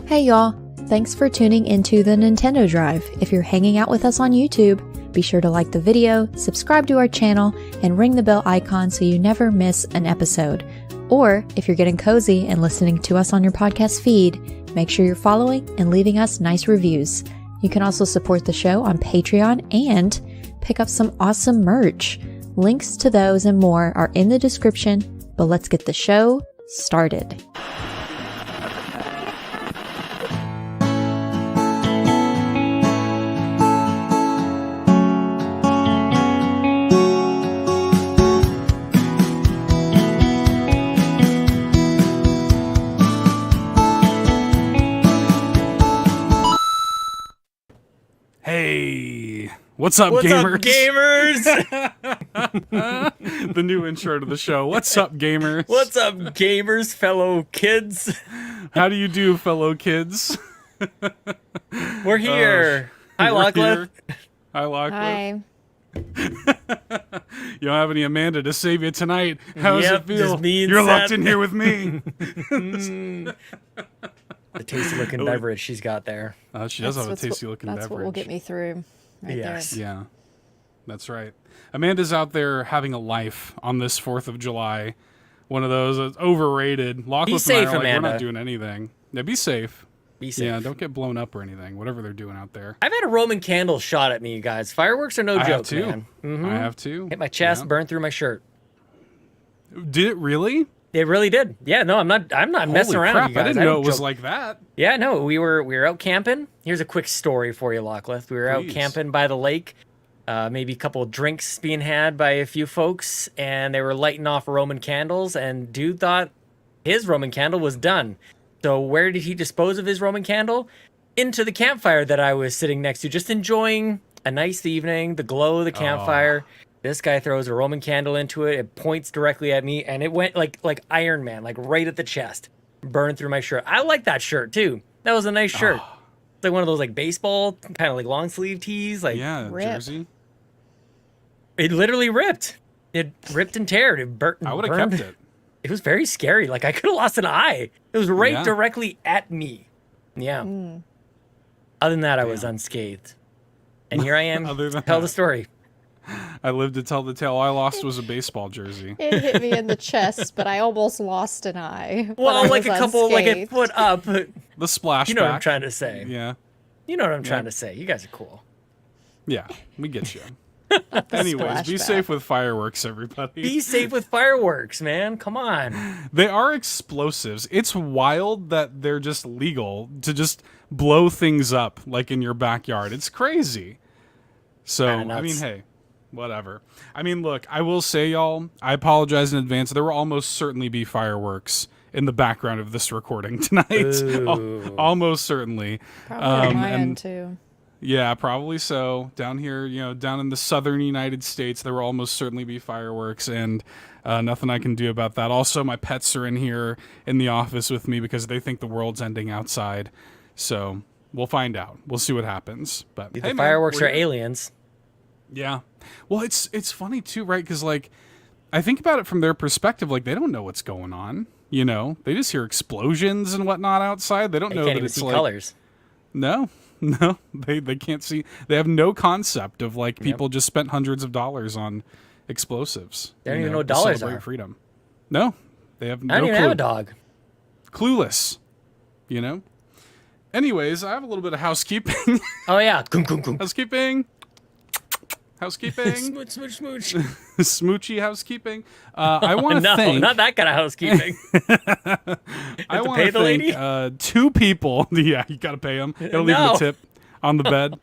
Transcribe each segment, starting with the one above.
Hey y'all, thanks for tuning into the Nintendo Drive. If you're hanging out with us on YouTube, be sure to like the video, subscribe to our channel, and ring the bell icon so you never miss an episode. Or, if you're getting cozy and listening to us on your podcast feed, make sure you're following and leaving us nice reviews. You can also support the show on Patreon and pick up some awesome merch. Links to those and more are in the description, but let's get the show started. Hey, what's up, gamers? Up, gamers? The new intro to the show. What's up, gamers? What's up, gamers, fellow kids? How do you do, fellow kids? We're here. Hi, Lachlan. Hi, Hi. Lachlan. You don't have any Amanda to save you tonight. How does it feel? You're locked in here with me. The tasty-looking beverage she's got there. She does have a tasty-looking beverage. That's what will get me through there. Yeah, that's right. Amanda's out there having a life on this 4th of July. One of those that's overrated. Be safe, Amanda. We're not doing anything. Yeah, be safe. Be safe. Yeah, don't get blown up or anything, whatever they're doing out there. I've had a Roman candle shot at me, you guys. Fireworks are no joke, man. I have too. Hit my chest, burned through my shirt. Did it really? It really did. Yeah, no, I'm not messing around. Crap, You guys. I didn't know it was like that. Yeah, no, we were out camping. Here's a quick story for you, Lachlan. We were out camping by the lake. Maybe a couple of drinks being had by a few folks, and they were lighting off Roman candles, and dude thought his Roman candle was done. So where did he dispose of his Roman candle? Into the campfire that I was sitting next to, just enjoying a nice evening, the glow of the campfire. This guy throws a Roman candle into it. It points directly at me, and it went like Iron Man, like right at the chest. Burned through my shirt. I like that shirt, too. That was a nice shirt. It's like one of those like baseball, kind of like long sleeve tees. Like, yeah, jersey. It literally ripped. It ripped and teared. It burnt. I would have kept it. It was very scary. Like, I could have lost an eye. It was right directly at me. Yeah. Other than that, I was unscathed. And here I am to tell the story. I lived to tell the tale. All I lost was a baseball jersey. It hit me in the chest, but I almost lost an eye. Well, like a couple, like a foot up. The splashback. You know what I'm trying to say. Yeah. You know what I'm trying to say. You guys are cool. Yeah, we get you. Anyways, be safe with fireworks, everybody. Be safe with fireworks, man. Come on. They are explosives. It's wild that they're just legal to just blow things up like in your backyard. It's crazy. So, I mean, hey. Whatever. I mean, look, I will say, y'all, I apologize in advance. There will almost certainly be fireworks in the background of this recording tonight. Almost certainly. Probably on my end, too. Yeah, probably so. Down here, down in the southern United States, there will almost certainly be fireworks, and nothing I can do about that. Also, my pets are in here in the office with me because they think the world's ending outside. So we'll find out. We'll see what happens. But the fireworks are aliens. Yeah. Well, it's funny too, right? Because like, I think about it from their perspective. Like, they don't know what's going on. They just hear explosions and whatnot outside. They don't know that it's it's see like colors. No, they can't see. They have no concept of like people just spent hundreds of dollars on explosives. They don't even know what dollars are. Freedom. No, they have no clue. I don't even have a dog. Clueless. Anyways, I have a little bit of housekeeping. Oh yeah, Housekeeping. Smooch. Smoochy housekeeping. I want to thank. Not that kind of housekeeping. I want to thank 2 people. Yeah, you got to pay them. Got to leave them a tip on the bed.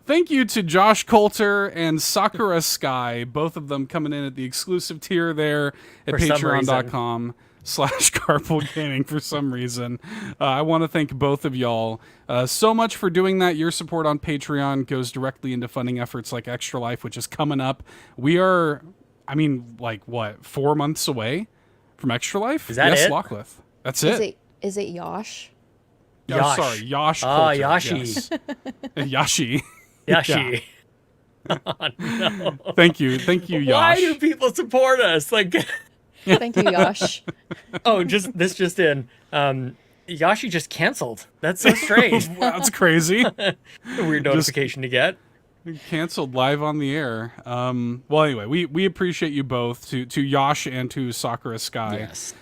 Thank you to Josh Coulter and Sakura Sky, both of them coming in at the exclusive tier there at patreon.com/carpool gaming for some reason. I want to thank both of y'all so much for doing that. Your support on Patreon goes directly into funding efforts like Extra Life, which is coming up. We are, 4 months away from Extra Life? Is that it? Lachlan. That's it. Is it Yosh? Oh, sorry, Yosh Coulter. Yashi. Yes. Yashi. Yashi. Yeah. Oh, no. Thank you, Yosh. Why do people support us? Like, Thank you, Yosh. oh, just in. Yashi just canceled. That's so strange. That's crazy. A weird notification to get. Canceled live on the air. Well, anyway, we appreciate you both, to Yash and to Sakura Sky, Yes.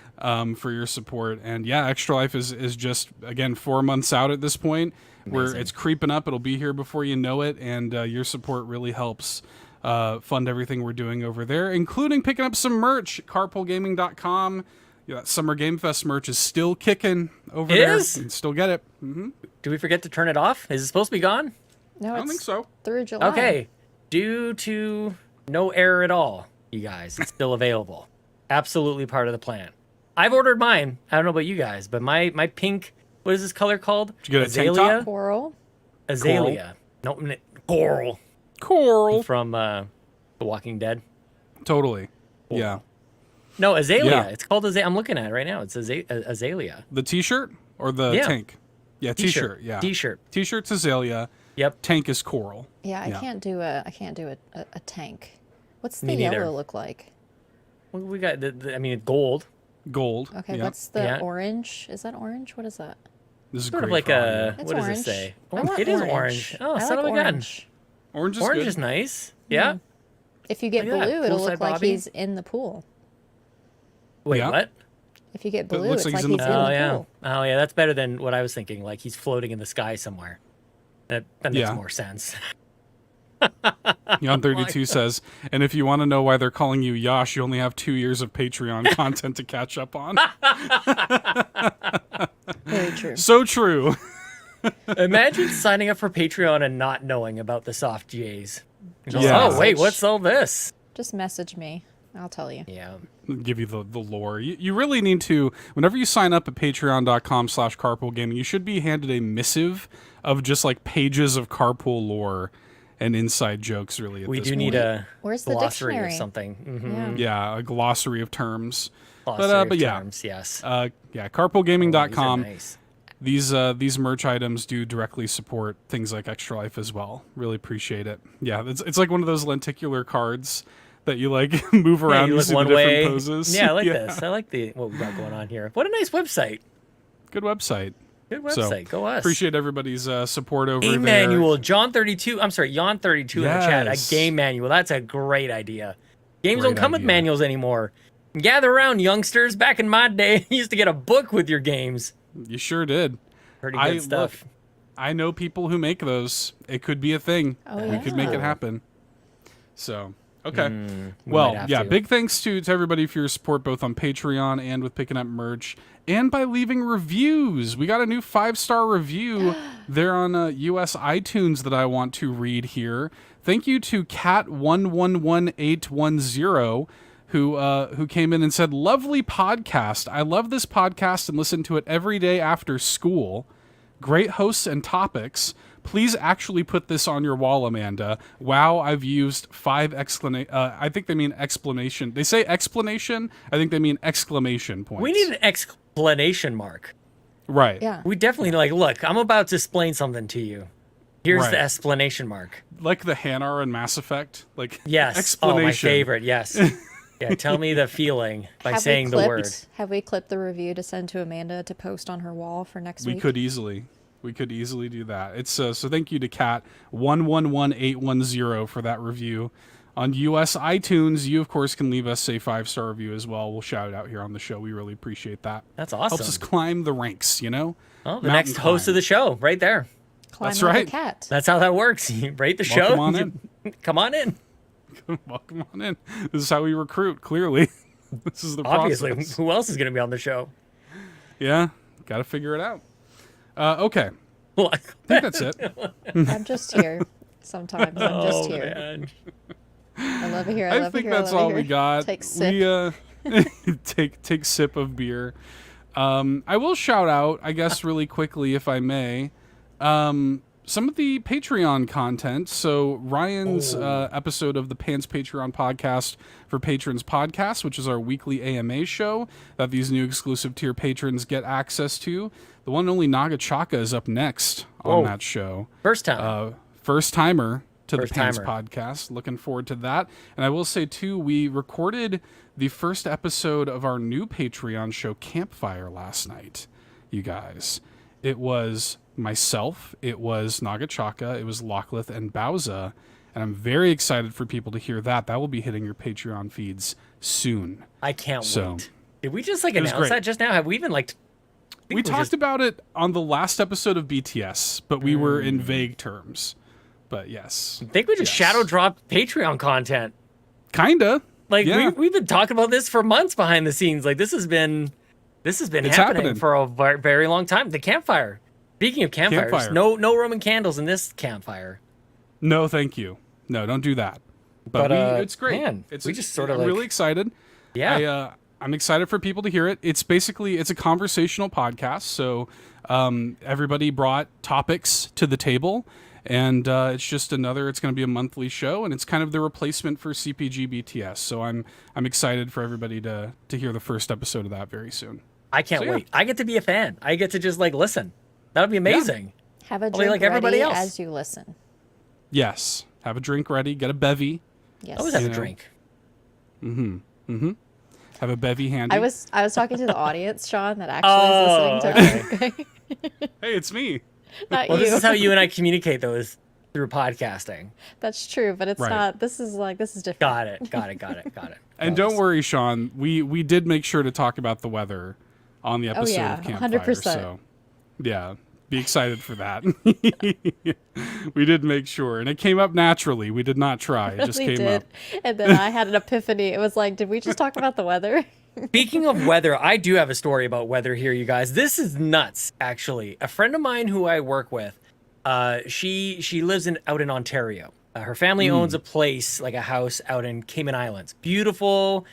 For your support. And yeah, Extra Life is just, again, 4 months out at this point. Where it's creeping up. It'll be here before you know it. And your support really helps fund everything we're doing over there, including picking up some merch. CarpoolGaming.com. Yeah, that Summer Game Fest merch is still kicking over there. You can still get it. Mm-hmm. Do we forget to turn it off? Is it supposed to be gone? No, I don't think so. Through July. Okay. Due to no error at all, you guys, it's still available. Absolutely part of the plan. I've ordered mine. I don't know about you guys, but my pink, what is this color called? Did you get a tank top? Coral. Azalea. No, coral. Coral. From The Walking Dead. Totally. Yeah. No, Azalea. Yeah. It's called Azalea. I'm looking at it right now. It's Azalea. The t-shirt or the tank? Yeah, t-shirt. Yeah. T-shirt. T-shirt's Azalea. Yep. Tank is coral. Yeah, I can't do a tank. What's the Me neither. yellow look like? Well, we got gold. Gold. Okay, yeah. what's the orange? Is that orange? What is that? This is Sort of great like for It's what does orange. it say? I want It is orange. Oh, I son like of a gun. orange. Orange is Orange good. is nice. Yeah. If you get Look at that. blue, it'll Poolside look like Bobby. he's in the pool. Wait, Yeah. what? If you get It blue, looks it's like like he's he's in in the the Oh yeah. pool. Oh yeah. That's better than what I was thinking. Like he's floating in the sky somewhere. That makes more sense. Jan32 says, and if you want to know why they're calling you Yash, you only have 2 years of Patreon content to catch up on. Very true. So true. Imagine signing up for Patreon and not knowing about the soft J's. Yeah. Oh wait, what's all this? Just message me. I'll tell you. Yeah. Give you the lore. You really need to, whenever you sign up at patreon.com/carpoolgaming, you should be handed a missive of just like pages of carpool lore and inside jokes, really. We this do need point. a Where's the glossary or dictionary? something. Mm-hmm. Yeah. Yeah, a glossary of terms. Glossary but of yeah. terms, yes. Yeah, carpoolgaming.com. Oh, these are nice. These merch items do directly support things like Extra Life as well. Really appreciate it. Yeah, it's like one of those lenticular cards that you like move around you and look see the one different way. poses. Yeah, I like this. I like what we got going on here. What a nice website. Good website. Good website. Go us. Appreciate everybody's support over Game there. manual. Jan32 in the chat. Yes. A game manual. That's a great idea. Games Great don't come with idea. manuals anymore. Gather around, youngsters. Back in my day, you used to get a book with your games. You sure did. Pretty good stuff. Look, I know people who make those. It could be a thing. Oh, We yeah. could make it happen. So, okay. we Well, might have yeah, to. big thanks to everybody for your support, both on Patreon and with picking up merch, and by leaving reviews. We got a new 5-star review there on US iTunes that I want to read here. Thank you to Cat111810, who came in and said, "Lovely podcast. I love this podcast and listen to it every day after school. Great hosts and topics. Please actually put this on your wall, Amanda. Wow, I've used 5 I think they mean explanation. They say explanation. I think they mean exclamation points. We need an exclamation mark. Right. Yeah. We definitely look, I'm about to explain something to you. Here's Right. the explanation mark. Like the Hanar in Mass Effect. Like Yes. explanation. Oh, my favorite. Yes. Yeah, tell me the feeling by Have saying we the clipped, word. Have we clipped the review to send to Amanda to post on her wall for next We week? could easily. We could easily do that. It's so thank you to Cat111810 for that review. On US iTunes, you of course can leave us a 5-star review as well. We'll shout it out here on the show. We really appreciate that. That's awesome. Helps us climb the ranks, you know? Oh, the Mountain next host climb. of the show, right there. Climb That's like right. a cat. That's how that works. You rate the Welcome show. on in. Come on in. Welcome on in. This is how we recruit, clearly. This is the Obviously, process. who else is going to be on the show? Yeah, got to figure it out. Okay, Well, I think that's it. I'm just here. Sometimes I'm just here. man. I love it here. I I love it think here. I that's love it all here. we got. Take sip. We take sip of beer. I will shout out, I guess, really quickly, if I may, some of the Patreon content. So Ryan's episode of the Pants Patreon podcast for Patrons podcast, which is our weekly AMA show that these new exclusive tier patrons get access to. The one and only Naga Chaka is up next on that show. First time. First timer to First the Pants timer. podcast. Looking forward to that. And I will say, too, we recorded the first episode of our new Patreon show, Campfire, last night. you guys. It was myself, it was Nagachaka, it was Lockleth and Bowza, and I'm very excited for people to hear that. That will be hitting your Patreon feeds soon. I can't wait. Did we just announce that just now? Have we even we talked about it on the last episode of BTS, but we were in vague terms. But yes. I think we just shadow dropped Patreon content. Kinda. We've been talking about this for months behind the scenes. This has been happening for a very long time. The campfire. Speaking of campfires, no Roman candles in this campfire. No, thank you. No, don't do that. But it's great. Man, I'm really excited. Yeah. I'm excited for people to hear it. It's a conversational podcast. So everybody brought topics to the table, and it's going to be a monthly show, and it's kind of the replacement for CPG BTS. So I'm excited for everybody to hear the first episode of that very soon. I can't wait. I get to be a fan. I get to just listen. That'll be amazing. Yeah. Have a drink like everybody else as you listen. Yes. Have a drink ready. Get a bevy. Yes. Always have a drink. Have a bevy handy. I was talking to the audience, Sean, that actually is listening to us. Hey, it's me. Not you. This is how you and I communicate, though, is through podcasting. That's true, but it's not. This is different. Got it. And don't worry, Sean. We did make sure to talk about the weather on the episode of Campfire. 100%. So, yeah. Be excited for that. We did make sure, and it came up naturally. We did not try. It just came up. And then I had an epiphany. It was like, did we just talk about the weather? Speaking of weather, I do have a story about weather here, you guys. This is nuts, actually. A friend of mine who I work with, she lives out in Ontario. Her family owns a place, like a house out in Cayman Islands. Beautiful,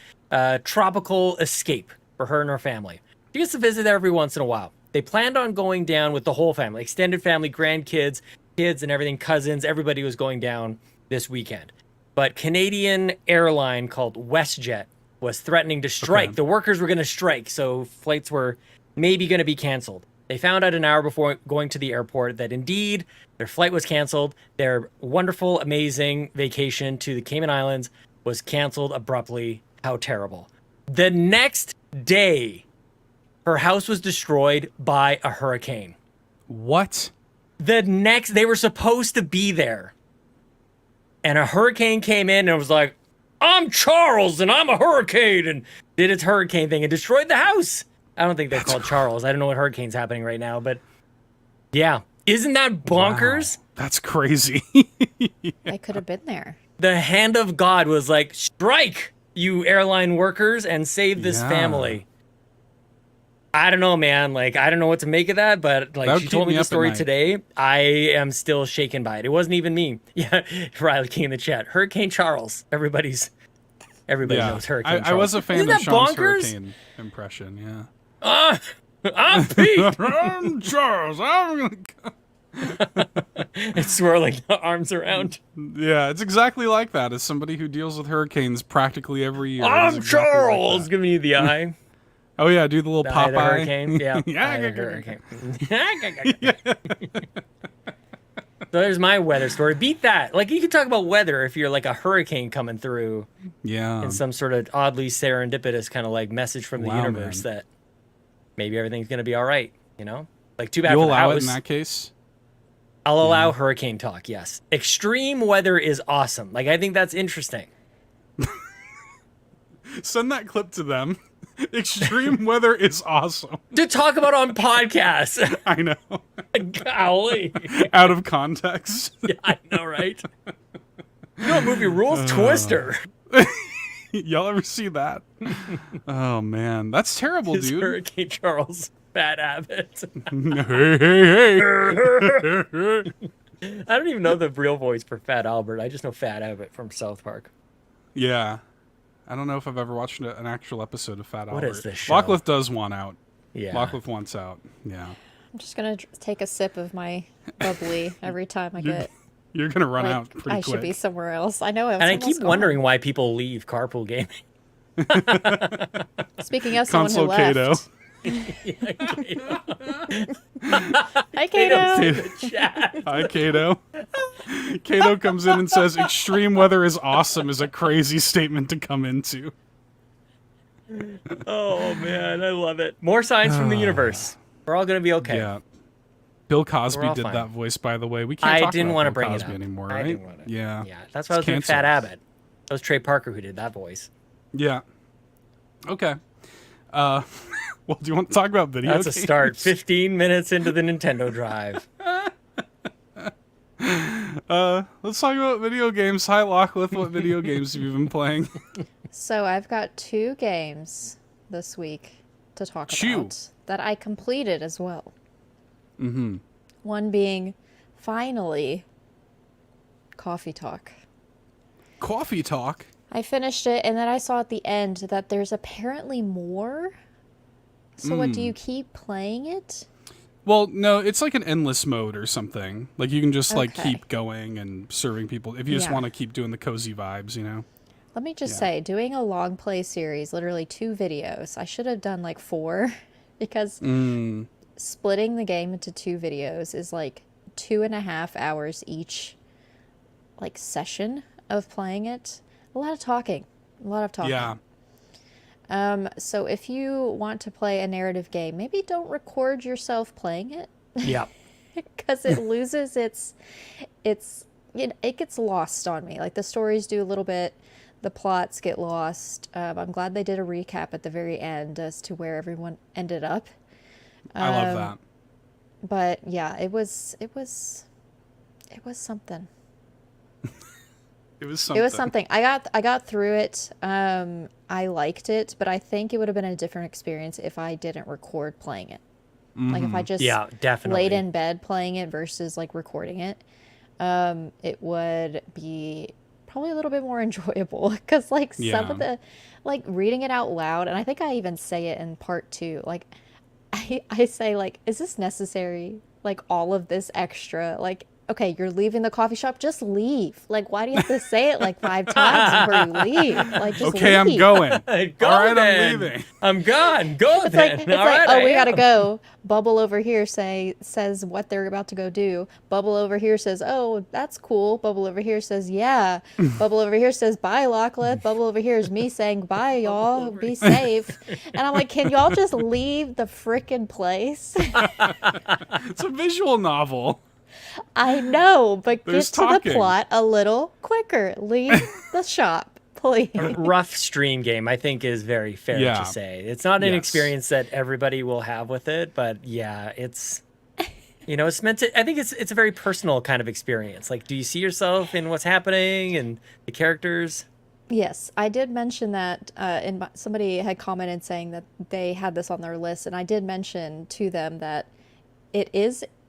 tropical escape for her and her family. She gets to visit there every once in a while. They planned on going down with the whole family, extended family, grandkids, kids and everything, cousins. Everybody was going down this weekend. But Canadian airline called WestJet was threatening to strike. Okay. The workers were going to strike, so flights were maybe going to be canceled. They found out an hour before going to the airport that indeed their flight was canceled. Their wonderful, amazing vacation to the Cayman Islands was canceled abruptly. How terrible. The next day, her house was destroyed by a hurricane. What? They were supposed to be there. And a hurricane came in and was like, I'm Charles and I'm a hurricane, and did its hurricane thing and destroyed the house. I don't think they're called Charles. I don't know what hurricane's happening right now, but yeah. Isn't that bonkers? Wow. That's crazy. I could have been there. The hand of God was like, strike, you airline workers, and save this family. I don't know, man. I don't know what to make of that, but she told me the story today. I am still shaken by it. It wasn't even me. Yeah, Riley King in the chat. Hurricane Charles. Everybody knows Hurricane Charles. I was a fan of Sean's hurricane impression, yeah. I'm Pete. I'm Charles. I'm gonna go. It's swirling the arms around. Yeah, it's exactly like that. As somebody who deals with hurricanes practically every year. I'm Charles. Like giving you the eye. Oh yeah, do the little Popeye. The hurricane. Yeah. Hurricane. So there's my weather story. Beat that. You could talk about weather if you're a hurricane coming through. Yeah. In some sort of oddly serendipitous kind of message from the universe that maybe everything's gonna be all right. Too bad. You'll allow it in that case. I'll allow hurricane talk. Yes. Extreme weather is awesome. I think that's interesting. Send that clip to them. Extreme weather is awesome. To talk about on podcasts. I know. Golly. Out of context. Yeah, I know, right? You know what movie rules? Twister. Y'all ever see that? Oh, man. That's terrible, dude. Hurricane Charles' bad habit. Hey. I don't even know the real voice for Fat Albert. I just know Fat Albert from South Park. Yeah. I don't know if I've ever watched an actual episode of Fat Albert. What is this show? Lockleth does want out. Yeah. Lockleth wants out. Yeah. I'm just going to take a sip of my bubbly every time I get... You're going to run out pretty quick. I should be somewhere else. I know. And I keep wondering why people leave carpool gaming. Speaking of someone who left. Cato. Hi, Cato. Hi, Cato. Cato comes in and says, extreme weather is awesome is a crazy statement to come into. Oh, man. I love it. More signs from the universe. We're all gonna be okay. Yeah. Bill Cosby did that voice, by the way. We can't talk about Bill Cosby anymore, right? I didn't want to. Yeah. Yeah. That's why I was doing Fat Abbott. That was Trey Parker who did that voice. Yeah. Okay. Well, do you want to talk about video games? That's a start. 15 minutes into the Nintendo Drive. Let's talk about video games. Hi, Lachlan. What video games have you been playing? So I've got 2 games this week to talk about that I completed as well. Mm-hmm. One being, finally, Coffee Talk. Coffee Talk? I finished it, and then I saw at the end that there's apparently more. So what, do you keep playing it? Well, no, it's like an endless mode or something. Like, you can just, like, keep going and serving people. If you just want to keep doing the cozy vibes, you know? Let me just say, doing a long play series, literally 2 videos, I should have done, like, 4. Because splitting the game into 2 videos is, like, 2.5 hours each, like, session of playing it. A lot of talking. Yeah. So if you want to play a narrative game, maybe don't record yourself playing it. Yeah. Because it loses it gets lost on me. Like, the stories do a little bit, the plots get lost. I'm glad they did a recap at the very end as to where everyone ended up. I love that. But yeah, it was something. It was something. It was something. I got through it. I liked it, but I think it would have been a different experience if I didn't record playing it. Like, if I just laid in bed playing it versus, like, recording it, it would be probably a little bit more enjoyable. Because, like, some of the, like, reading it out loud, and I think I even say it in part 2, like, I say, like, is this necessary? Like, all of this extra, like, okay, you're leaving the coffee shop, just leave. Like, why do you have to say it like 5 times before you leave? Like, just okay, leave. I'm going. Go all right, then. I'm leaving. I'm gone. Go it's then. Like, it's all like, right, we gotta go. Bubble over here says what they're about to go do. Bubble over here says, oh, that's cool. Bubble over here says, yeah. Bubble over here says, bye, Lachlan. Bubble over here is me saying, bye, y'all. Be safe. And I'm like, can y'all just leave the frickin' place? It's a visual novel. I know, but There's get to the plot a little quicker. Leave the shop, please. Rough stream game, I think, is very fair to say. It's not an experience that everybody will have with it, but yeah, it's, you know, it's meant to, I think it's a very personal kind of experience. Like, do you see yourself in what's happening and the characters? Yes, I did mention that somebody had commented saying that they had this on their list, and I did mention to them that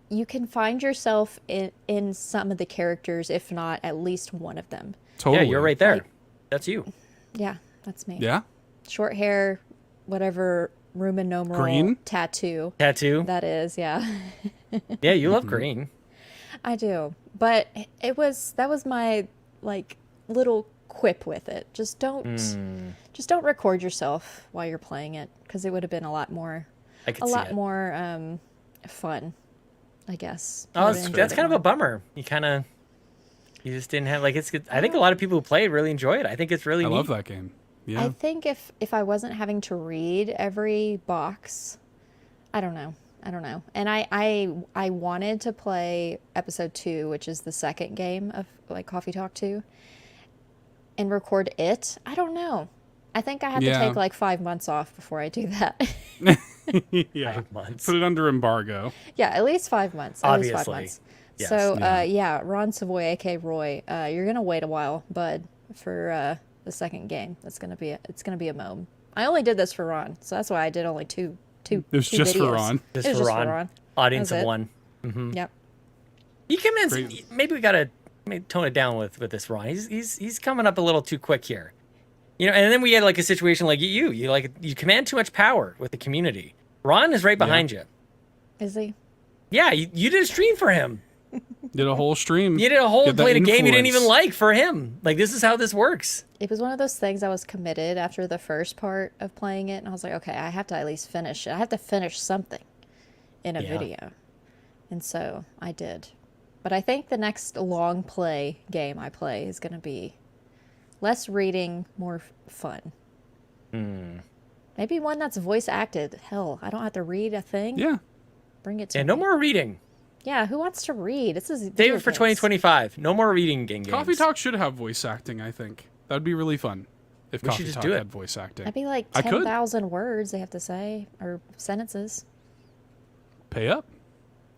you can find yourself in some of the characters, if not at least one of them. Totally. Yeah, you're right there. Like, that's you. Yeah, that's me. Yeah? Short hair, whatever Rumen numeral green? tattoo. That is, yeah. Yeah, you love green. I do. But that was my, like, little quip with it. Just don't record yourself while you're playing it, because it would have been a lot more fun, I guess. Oh, that's kind of a bummer. You just didn't have, like, I think a lot of people who play really enjoy it. I think it's really neat. I love that game. Yeah. I think if I wasn't having to read every box, I don't know. And I wanted to play episode 2, which is the second game of, like, Coffee Talk 2, and record it. I don't know. I think I have to take like 5 months off before I do that. Yeah. 5 months. Put it under embargo. Yeah, at least 5 months. Obviously. At least 5 months. Yes. So, Ron Savoy, aka Roy, you're going to wait a while, bud, for the second game. It's going to be a moan. I only did this for Ron, so that's why I did only two It was two just videos. for Ron. Just for Ron. Audience of 1. Mm-hmm. Yep. He commends. Maybe we got to tone it down with this Ron. He's coming up a little too quick here. You know, and then we had like a situation like you command too much power with the community. Ron is right behind you. Is he? Yeah, you did a stream for him. Did a whole stream. You did a whole played a game you didn't even like for him. Like, this is how this works. It was one of those things I was committed after the first part of playing it, and I was like, okay, I have to at least finish it. I have to finish something in a video. And so I did. But I think the next long play game I play is going to be less reading, more fun. Maybe one that's voice acted. Hell, I don't have to read a thing. Yeah. Bring it to And me. no more reading. Yeah, who wants to read? This is Save it for 2025. No more reading games. Coffee Talk should have voice acting, I think. That would be really fun if We should Coffee just Talk do it. had voice acting. That'd be like I could. 10,000 words they have to say, or sentences. Pay up.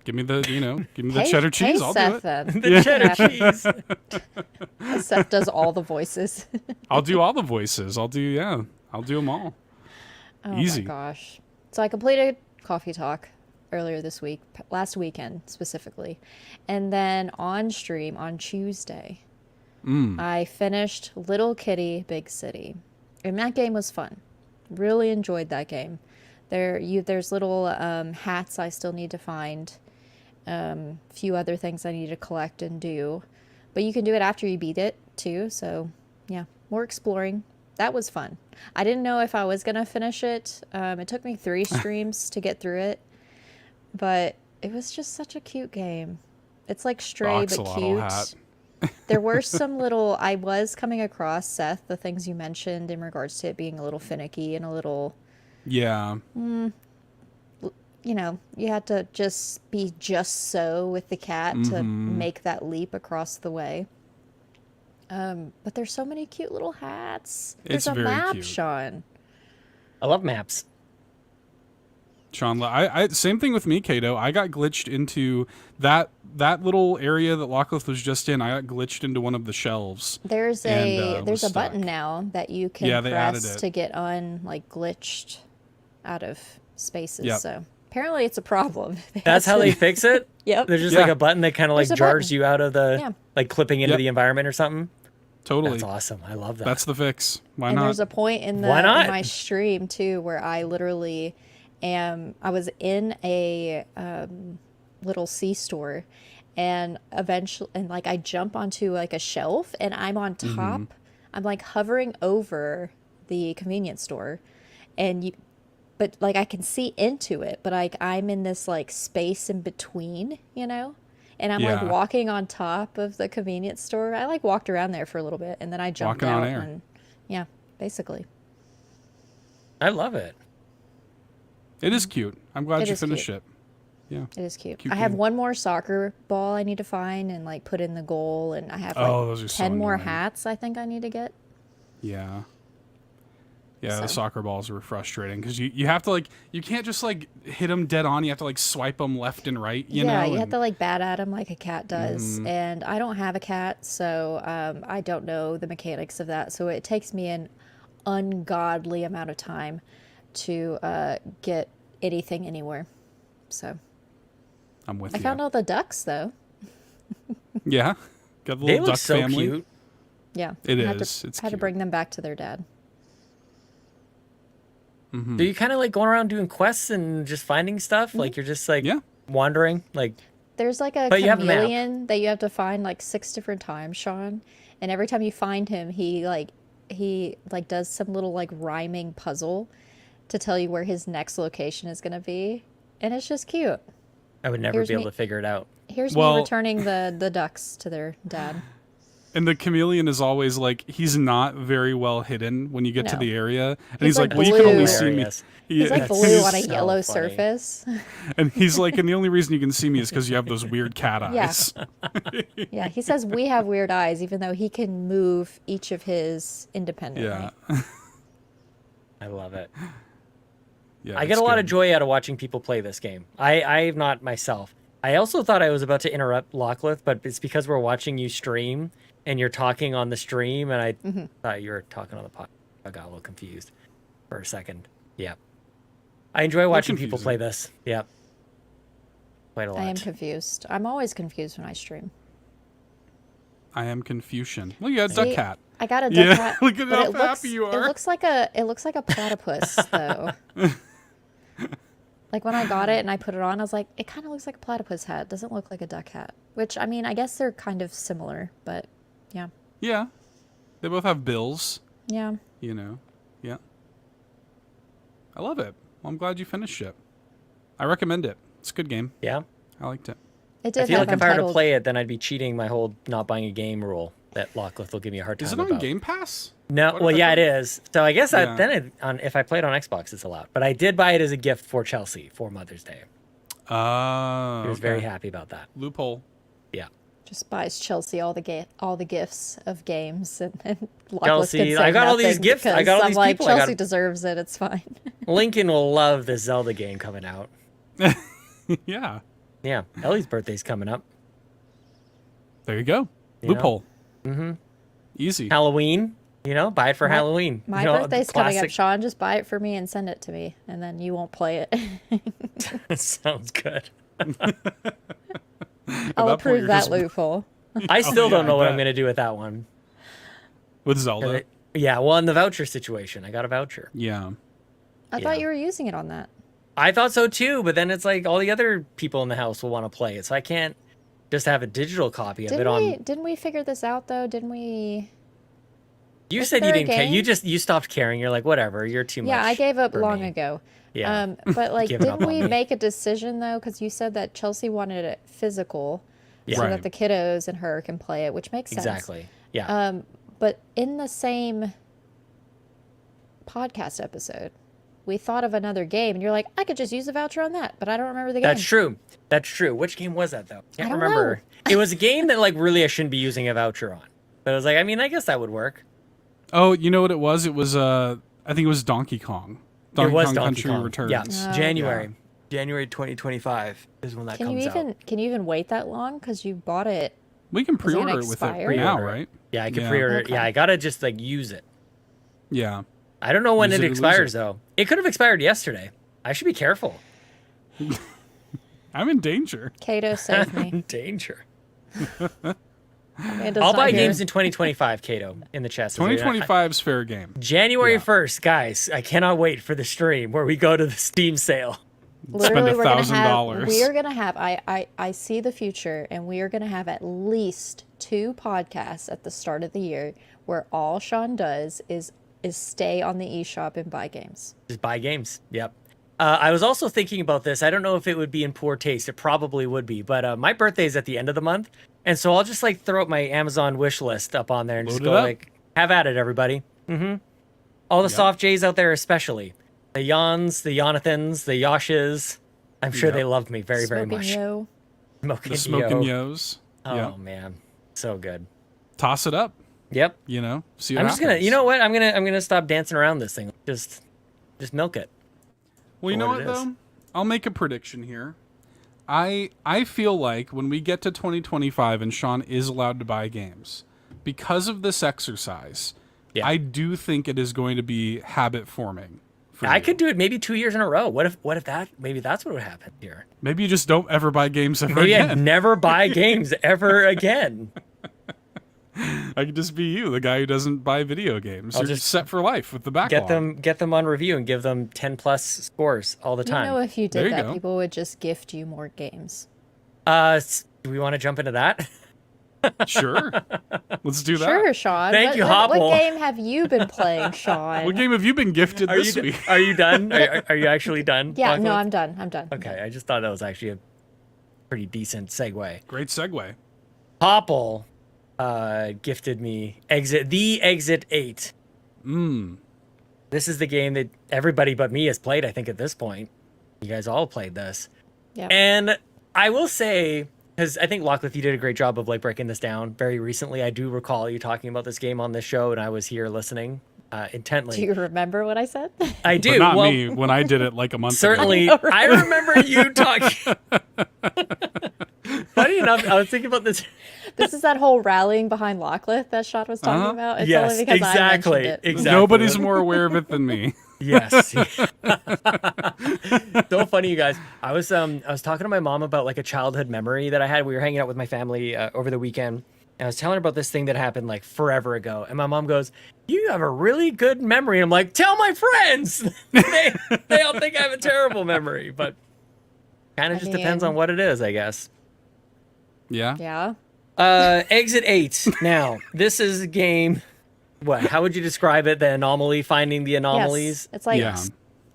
Give me the, give me the cheddar cheese. I'll Seth, do it. then. The cheddar cheese. Seth does all the voices. I'll do all the voices. I'll do them all. Oh Easy. my gosh. So I completed Coffee Talk earlier this week, last weekend specifically. And then on stream on Tuesday, I finished Little Kitty, Big City. And that game was fun. Really enjoyed that game. There's little hats I still need to find. Few other things I need to collect and do. But you can do it after you beat it too. So yeah, more exploring. That was fun. I didn't know if I was going to finish it. It took me 3 streams to get through it. But it was just such a cute game. It's like Stray, but cute. Hat. There were some little... I was coming across, Seth, the things you mentioned in regards to it being a little finicky and a little... Yeah. You had to just be just so with the cat to make that leap across the way. But there's so many cute little hats. There's It's a very map, cute. Sean. I love maps. Sean, I same thing with me, Kato. I got glitched into that little area that Lockleth was just in. I got glitched into one of the shelves. There's and, there's a was button stuck. now that you can they added press it. to get glitched out of spaces. Yep. So apparently it's a problem. That's how they fix it? Yep. There's just Yeah. like a button that kind of like There's a jars button. you out of the, Yeah. like clipping into Yep. the environment or something. Totally. That's awesome. I love that. That's the fix. Why And not? there's a point in Why not? in my stream too where I literally I was in a little C-store, and eventually I jump onto like a shelf and I'm on top. I'm like hovering over the convenience store, but I can see into it, but I'm in this like space in between, and I'm like Yeah. walking on top of the convenience store. I like walked around there for a little bit and then I jumped Walking on out air. and yeah, basically. I love it. It is cute. I'm glad It you is finished cute. it. Yeah. It is cute. Cute I have game. one more soccer ball I need to find and put in the goal, and I have Those are so 10 more annoying. hats I think I need to get. Yeah. Yeah, the So. soccer balls were frustrating because you have to you can't just hit them dead on. You have to swipe them left and right. You know. You have and- to bat at them like a cat does, and I don't have a cat, so I don't know the mechanics of that. So it takes me an ungodly amount of time to get anything anywhere. So I'm with I you. found all the ducks though. Yeah. Got the They little look duck so family. cute. Yeah, It I had is. To, It's I had to cute. bring them back to their dad. Do you kind of like going around doing quests and just finding stuff? Like you're just Yeah. wandering? Like, There's like a But you have a map. chameleon that you have to find 6 different times, Sean. And every time you find him, he does some little rhyming puzzle to tell you where his next location is gonna be, and it's just cute. I would never Here's be able me- to figure it out. Here's Well- me returning the ducks to their dad. And the chameleon is always he's not very well hidden when you get to No. the area, and He's he's like, like well, you can only blue. see me. Hilarious. He's like Yeah. blue on a so yellow funny. surface. And he's like, and the only reason you can see me is because you have those weird cat Yeah. eyes. Yeah, he says we have weird eyes, even though he can move each of his independently. Yeah. I love it. Yeah. I get it's a lot good. of joy out of watching people play this game. I'm not myself. I also thought I was about to interrupt Lockleth, but it's because we're watching you stream and you're talking on the stream, and I thought you were talking on the pod. I got a little confused for a second. Yeah. I enjoy watching people confusing. play this. Yeah. Quite a lot. I am confused. I'm always confused when I stream. I am Confucian. Well, you got a duck See, cat. I got a duck Yeah, cat. look at but how it looks, happy you are. It looks like a platypus though. When I got it and I put it on, I was like, it kind of looks like a platypus hat. It doesn't look like a duck hat. Which, I mean, I guess they're kind of similar, but yeah. Yeah. They both have bills. Yeah. Yeah. I love it. Well, I'm glad you finished it. I recommend it. It's a good game. Yeah. I liked it. It did I feel have like if I were to Untitled- play it, then I'd be cheating my whole not buying a game rule that Lockleth will give me a hard time Is it on about. Game Pass? No, What well, if I yeah, it thought- is. So I guess Yeah. if I play it on Xbox, it's allowed. But I did buy it as a gift for Chelsea for Mother's Day. He was very happy about that. Loophole. Yeah. Just buys Chelsea all the gifts of games, and Chelsea, I got all these gifts. I got all these people. Chelsea deserves it. It's fine. Lincoln will love this Zelda game coming out. Yeah. Yeah. Ellie's birthday's coming up. There you go. Loophole. Mm-hmm. Easy. Halloween. Buy it for Halloween. My birthday's coming up, Sean. Just buy it for me and send it to me, and then you won't play it. Sounds good. I'll approve that loophole. I still don't know what I'm going to do with that one. With Zelda? Yeah, well, in the voucher situation. I got a voucher. Yeah. I thought you were using it on that. I thought so too, but then it's like all the other people in the house will want to play it, so I can't just have a digital copy of it on... Didn't we figure this out, though? Didn't we... You said you didn't care. You stopped caring. You're like, whatever, you're too much. Yeah, I gave up long ago. Yeah. But like, didn't we make a decision though? Because you said that Chelsea wanted it physical, so that the kiddos and her can play it, which makes sense. Exactly. Yeah. But in the same podcast episode, we thought of another game, and you're like, I could just use a voucher on that, but I don't remember the game. That's true. That's true. Which game was that though? I don't remember. know. It was a game that like really I shouldn't be using a voucher on, but I was like, I mean, I guess that would work. Oh, you know what it was? It was I think it was Donkey Kong. Donkey Kong Country Returns. Yeah, January 2025 is when that comes out. Can you even wait that long? Because you bought it. We can pre-order it with it now, right? Yeah, I can pre-order it. Yeah, I gotta just like use it. Yeah. I don't know when it expires though. It could have expired yesterday. I should be careful. I'm in danger. Kato, save me. In danger. Amanda's I'll buy not here. games in 2025 , Kato, in the chat. 2025's fair game. January 1st, guys. I cannot wait for the stream where we go to the Steam sale. Literally, Spend $1,000. we are gonna have. I see the future, and we are gonna have at least 2 podcasts at the start of the year where all Sean does is stay on the eShop and buy games. Just buy games. Yep. I was also thinking about this. I don't know if it would be in poor taste. It probably would be, but my birthday is at the end of the month, and so I'll just like throw up my Amazon wish list up on there and just go like, have at it, everybody. Mm-hmm. All the soft J's out there, especially the Yons, the Yonathans, the Yoshes. I'm sure they love me very, very much. Yo. Smokin Joes. Oh man, so good. Toss it up. Yep. See what I'm just happens. gonna. You know what? I'm gonna stop dancing around this thing. Just milk it. Well, you know what though? I'll make a prediction here. I feel like when we get to 2025 and Sean is allowed to buy games, because of this exercise, I do think it is going to be habit forming. I could do it maybe 2 years in a row. What if that? Maybe that's what would happen here. Maybe you just don't ever buy games ever maybe again. I'd never buy games ever again. I could just be you, the guy who doesn't buy video games. You're just set for life with the backlog. Get them on review and give them 10+ scores all the time. You know, if you did that, people would just gift you more games. Do we want to jump into that? Sure. Let's do that. Sure, Sean. Thank you, Hoppel. What game have you been playing, Sean? What game have you been gifted this week? Are you done? Are you actually done? Yeah, no, I'm done. Okay, I just thought that was actually a pretty decent segue. Great segue. Hoppel gifted me Exit 8. This is the game that everybody but me has played, I think, at this point. You guys all played this. Yeah. And I will say, because I think, Lachlan, you did a great job of like breaking this down very recently. I do recall you talking about this game on this show, and I was here listening intently. Do you remember what I said? I do. But not me, when I did it like a month certainly, ago. I remember you talking. Funny enough, I was thinking about this. This is that whole rallying behind Lachlan that Sean was talking about. It's only because I mentioned it. Exactly. Nobody's more aware of it than me. Yes. So funny, you guys. I was talking to my mom about like a childhood memory that I had. We were hanging out with my family over the weekend, and I was telling her about this thing that happened like forever ago. And my mom goes, "You have a really good memory." And I'm like, "Tell my friends." they all think I have a terrible memory, but kind of just depends on what it is, I guess. Yeah. Yeah. Exit 8. Now, this is a game. What? How would you describe it? The anomaly, finding the anomalies. Yes. It's like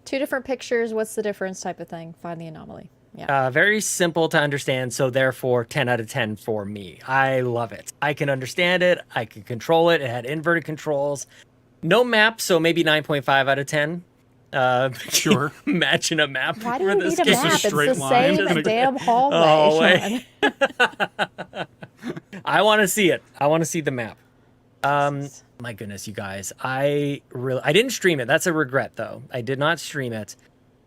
2 different pictures. What's the difference? Type of thing. Find the anomaly. Yeah. Very simple to understand. So therefore, 10 out of 10 for me. I love it. I can understand it. I can control it. It had inverted controls. No map, so maybe 9.5 out of 10. Sure. Imagine a map. Why do you need a game. map? It's straight the line. same damn hallway. Sean. I want to see it. I want to see the map. My goodness, you guys. I didn't stream it. That's a regret, though. I did not stream it.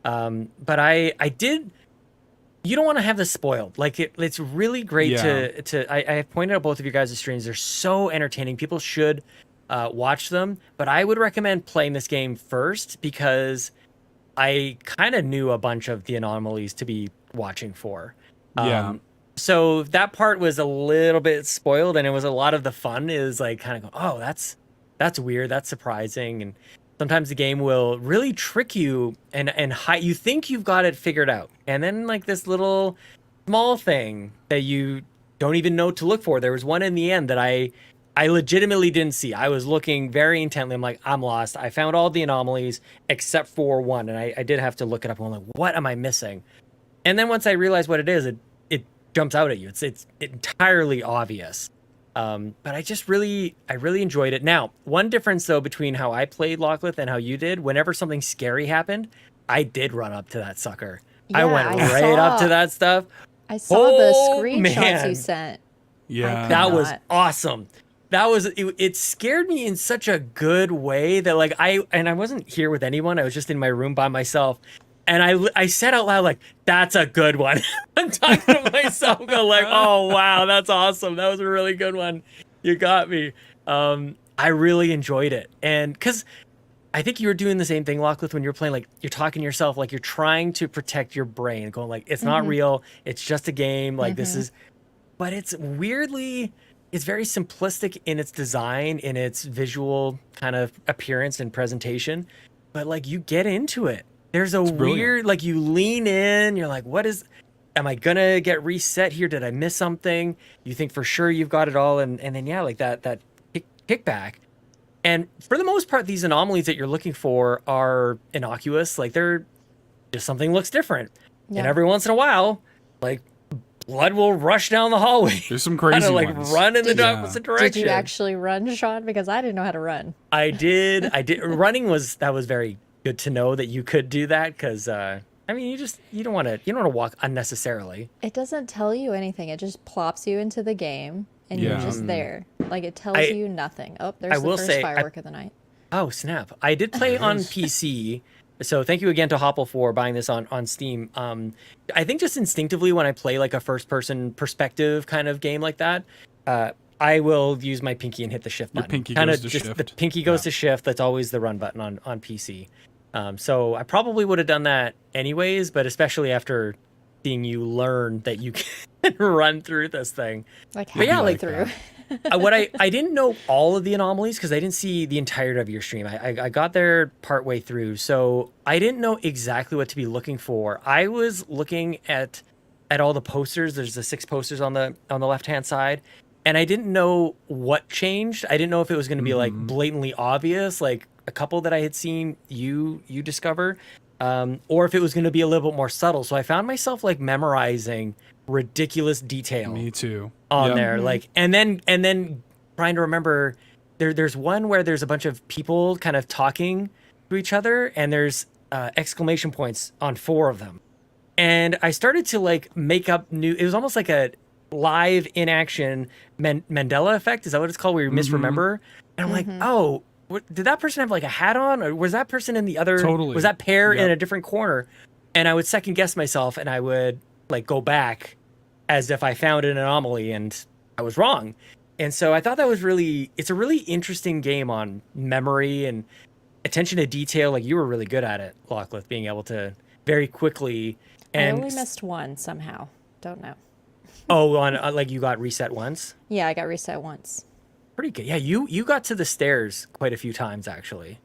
But I did. You don't want to have this spoiled. Like it's really great to. I have pointed out both of you guys' streams. They're so entertaining. People should watch them. But I would recommend playing this game first because I kind of knew a bunch of the anomalies to be watching for. So that part was a little bit spoiled, and it was a lot of the fun is like kind of go, oh, that's weird, that's surprising, and sometimes the game will really trick you and you think you've got it figured out, and then like this little small thing that you don't even know to look for. There was one in the end that I legitimately didn't see. I was looking very intently. I'm like, I'm lost. I found all the anomalies except for one, and I did have to look it up. I'm like, what am I missing? And then once I realized what it is, it jumps out at you. It's entirely obvious. But I really enjoyed it. Now, one difference though between how I played Lockleth and how you did, whenever something scary happened, I did run up to that sucker. Yeah, I went right up to that stuff. I saw the screenshots you sent. Yeah. That was awesome. That was it scared me in such a good way that like I wasn't here with anyone. I was just in my room by myself. And I said out loud, like, that's a good one. I'm talking to myself, going like, oh, wow, that's awesome. That was a really good one. You got me. I really enjoyed it. And because I think you were doing the same thing, Lockleth, when you're playing, like, you're talking to yourself, like, you're trying to protect your brain, going like, it's not real. It's just a game. Like, this is, but it's very simplistic in its design, in its visual kind of appearance and presentation. But, like, you get into it. There's a weird, like you lean in, you're like, am I gonna get reset here? Did I miss something? You think for sure you've got it all. And then, yeah, like that kickback. And for the most part, these anomalies that you're looking for are innocuous. Like they're just something looks different. Yeah. And every once in a while, like blood will rush down the hallway. There's some crazy like ones. Run in the opposite direction. Did you actually run, Sean? Because I didn't know how to run. I did. Running was very good to know that you could do that because I mean you don't want to walk unnecessarily. It doesn't tell you anything. It just plops you into the game and you're just there. Like it tells you nothing. Oh, there's the first firework of the night. Oh snap! I did play on PC, so thank you again to Hoppel for buying this on Steam. I think just instinctively when I play like a first person perspective kind of game like that, I will use my pinky and hit the shift button. Pinky goes to shift. The pinky goes to shift. That's always the run button on PC. So I probably would have done that anyways, but especially after seeing you learn that you can run through this thing. Like halfway through. I didn't know all of the anomalies because I didn't see the entirety of your stream. I got there partway through, so I didn't know exactly what to be looking for. I was looking at all the posters. There's the 6 posters on the left-hand side. And I didn't know what changed. I didn't know if it was going to be like blatantly obvious, like a couple that I had seen you discover, or if it was going to be a little bit more subtle. So I found myself like memorizing ridiculous detail. Me too. On there, like, and then trying to remember. There's one where there's a bunch of people kind of talking to each other, and there's exclamation points on 4 of them. And I started to like make up new. It was almost like a live in action Mandela effect. Is that what it's called? Where you misremember. And I'm like, oh. Did that person have like a hat on, or was that person in the other? Totally. Was that pair in a different corner? And I would second guess myself, and I would like go back as if I found an anomaly and I was wrong. And so I thought that was it's a really interesting game on memory and attention to detail. Like you were really good at it, Lockleth, being able to very quickly. And I only missed one somehow. Don't know. Oh, on like you got reset once? Yeah, I got reset once. Pretty good. Yeah, you got to the stairs quite a few times, actually.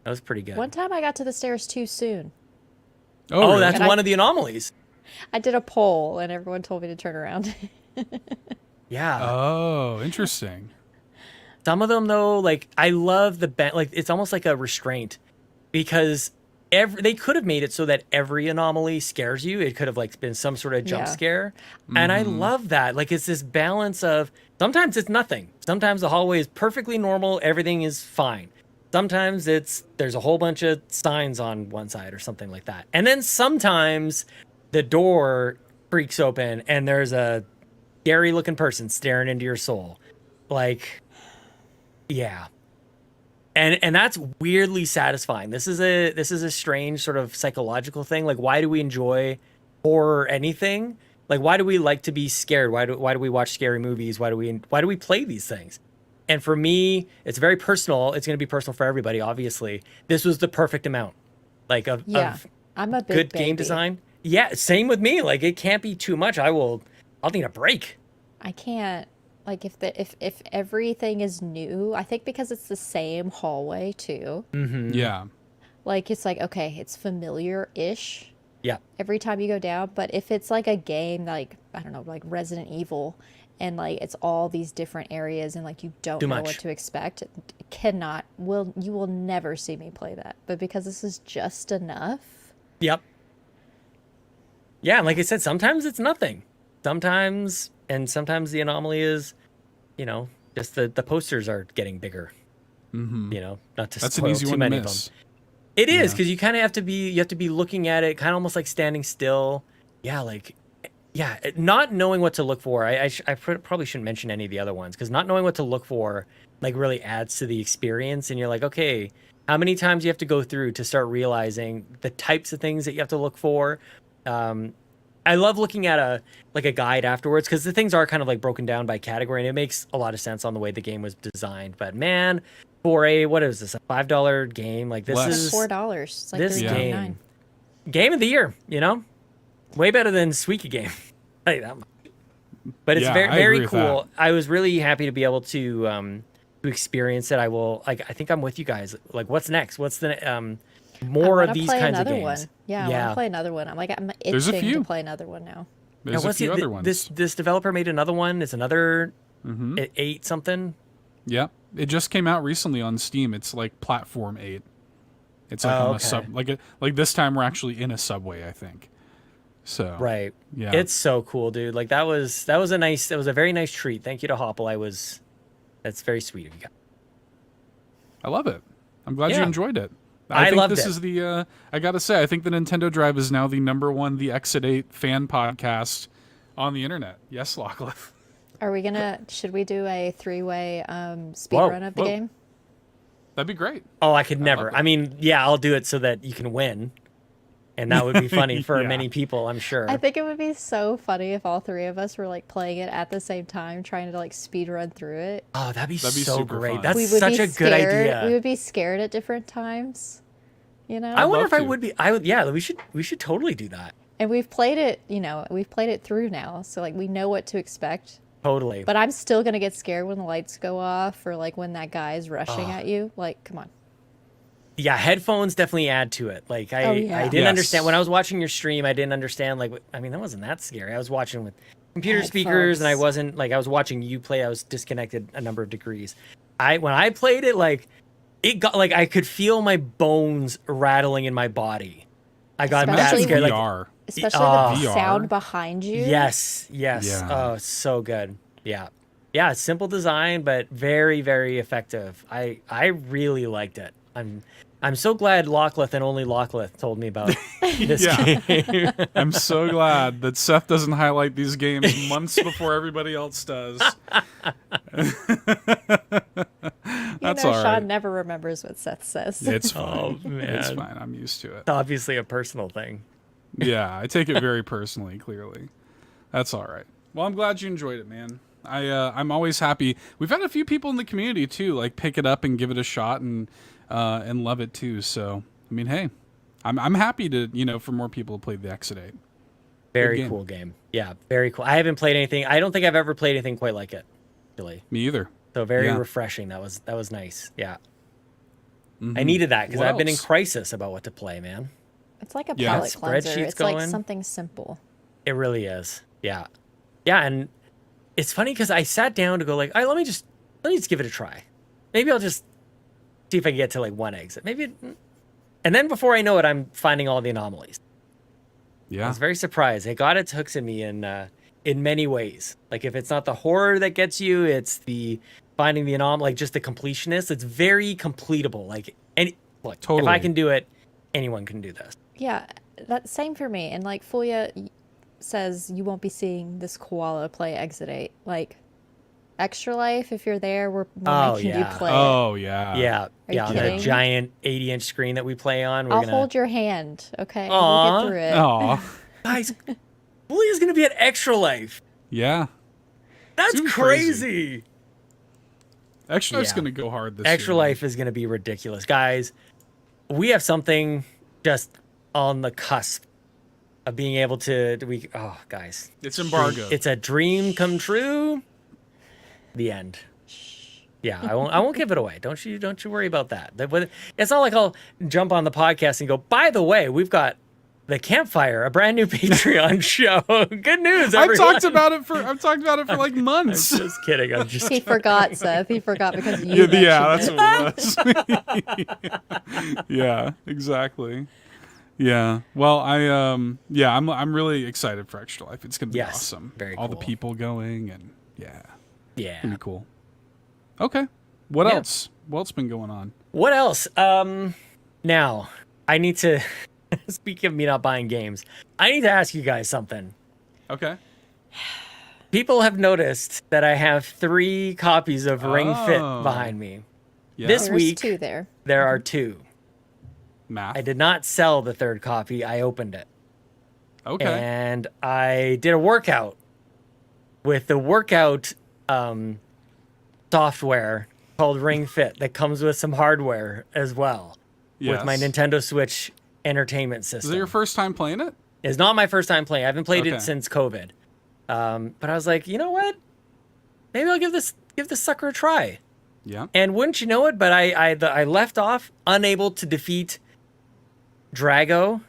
That was pretty good. One time I got to the stairs too soon. Oh, really? That's one of the anomalies. I did a poll, and everyone told me to turn around. Yeah. Oh, interesting. Some of them, though, like, I love like, it's almost like a restraint. Because they could have made it so that every anomaly scares you. It could have like been some sort of jump scare. And I love that. Like it's this balance of sometimes it's nothing. Sometimes the hallway is perfectly normal. Everything is fine. Sometimes there's a whole bunch of signs on one side or something like that. And then sometimes the door creaks open and there's a scary looking person staring into your soul. Like, yeah. And that's weirdly satisfying. This is a strange sort of psychological thing. Like, why do we enjoy horror or anything? Like, why do we like to be scared? Why do we watch scary movies? Why do we play these things? And for me, it's very personal. It's going to be personal for everybody, obviously. This was the perfect amount, like of I'm a big good baby. game design. Yeah, same with me. Like, it can't be too much. I'll need a break. I can't. Like, if everything is new, I think because it's the same hallway too. Mm-hmm. Yeah. Like, it's like, okay, it's familiar-ish. Yeah. Every time you go down, but if it's like a game like, I don't know, like Resident Evil, and like it's all these different areas and like you don't know what to expect, you will never see me play that. But because this is just enough. Yep. Yeah, and like I said, sometimes it's nothing. Sometimes the anomaly is, just the posters are getting bigger. Mm-hmm. Not to That's an spoil easy too one many to of miss. them. It is, because you kind of have to be looking at it, kind of almost like standing still. Yeah, not knowing what to look for. I probably shouldn't mention any of the other ones, because not knowing what to look for like really adds to the experience. And you're like, okay, how many times you have to go through to start realizing the types of things that you have to look for. I love looking at a guide afterwards, because the things are kind of like broken down by category, and it makes a lot of sense on the way the game was designed. But man, for what is this, a $5 game? Like, this is $4. It's like this $3.99. game of the year. Way better than Squeaky Game. Tell you that much. But it's very cool. I was really happy to be able to experience it. I think I'm with you guys. Like, what's next? What's the more of these kinds of games? One. Yeah, I want to play another one. I'm itching to play another one now. There's a few other ones. This developer made another one. It's another 8 something. Yeah, it just came out recently on Steam. It's like Platform 8. It's like on a sub. Like this time we're actually in a subway, I think. So right, yeah, it's so cool, dude. Like, that was a very nice treat. Thank you to Hoppel. That's very sweet of you guys. I love it. I'm glad you enjoyed it. I think loved this it. is the I gotta say, I think the Nintendo Drive is now the #1 The Exit 8 fan podcast on the internet. Yes, Lachlan. Should we do a 3-way speed run of the game? That'd be great. Oh, I could never. I mean, yeah, I'll do it so that you can win. And that would be funny for many people, I'm sure. I think it would be so funny if all three of us were like playing it at the same time, trying to like speed run through it. Oh, that'd be so great. Fun. That's such a good idea. We would be scared at different times, I wonder if I would be. Yeah, we should totally do that. And we've played it through now, so like we know what to expect. Totally. But I'm still gonna get scared when the lights go off, or like when that guy is rushing at you. Like, come on. Yeah, headphones definitely add to it. Like, I didn't understand when I was watching your stream. I didn't understand. Like, I mean, that wasn't that scary. I was watching with computer speakers, and I was watching you play. I was disconnected a number of degrees. When I played it, like, it got like I could feel my bones rattling in my body. I got that scared. VR. Especially the VR. sound behind you. Yes. Yeah. Oh, so good. Yeah. Simple design, but very, very effective. I really liked it. I'm so glad Lachlan and only Lachlan told me about this game. I'm so glad that Seth doesn't highlight these games months before everybody else does. That's all right. Sean never remembers what Seth says. It's fine. Oh, man. It's fine. I'm used to it. It's obviously a personal thing. Yeah, I take it very personally, clearly. That's all right. Well, I'm glad you enjoyed it, man. I'm always happy. We've had a few people in the community, too, like pick it up and give it a shot and love it, too. So, I mean, hey, I'm happy to, for more people to play the Exit 8. Very cool game. Yeah, very cool. I haven't played anything. I don't think I've ever played anything quite like it, really. Me either. So very refreshing. That was nice. Yeah. Mm-hmm. I needed that because I've been in crisis about what to play, man. It's like a palate cleanser. It's going. like something simple. It really is. Yeah. Yeah, and it's funny because I sat down to go like, let me just give it a try. Maybe I'll just see if I can get to like one exit. And then before I know it, I'm finding all the anomalies. Yeah. I was very surprised. It got its hooks in me in many ways. Like, if it's not the horror that gets you, it's the finding the anomaly, like just the completionist. It's very completable. Like, look, Totally. if I can do it, anyone can do this. Yeah, that's same for me. And like Fulia says, you won't be seeing this koala play Exit 8. Like, Extra Life, if you're there, we're making you play it. Oh, yeah. Yeah. Are you On the kidding? giant 80-inch screen that we play on. I'll hold your hand, okay? We'll Aw. get through it. Aw. Guys, Fulia's going to be at Extra Life. Yeah. That's Super crazy. Extra Life's Yeah. going to go hard this year. Extra Life is going to be ridiculous. Guys, we have something just on the cusp of being able to... guys. It's embargoed. It's a dream come true. The end. Yeah, I won't give it away. Don't you worry about that. It's not like I'll jump on the podcast and go, by the way, we've got The Campfire, a brand new Patreon show. Good news, everyone. I've talked about it for like months. I'm just kidding. I'm just He forgot, Seth. He forgot because you Yeah, mentioned that's it. what it was. Yeah, exactly. Yeah. Well, I'm really excited for Extra Life. It's gonna be awesome. Very All cool. the people going and yeah. Yeah. It's gonna be cool. Okay. What else? What's been going on? What else? Now I need to. Speaking of me not buying games, I need to ask you guys something. Okay. People have noticed that I have 3 copies of Ring Fit behind me. Yeah. This There's week, 2 there. there are 2. Math. I did not sell the 3rd copy. I opened it. Okay. And I did a workout with the workout software called Ring Fit that comes with some hardware as well with my Nintendo Switch entertainment system. Is it your first time playing it? It's not my first time playing. I haven't played Okay. it since COVID. But I was like, you know what? Maybe I'll give this sucker a try. Yeah. And wouldn't you know it, but I left off unable to defeat Drago.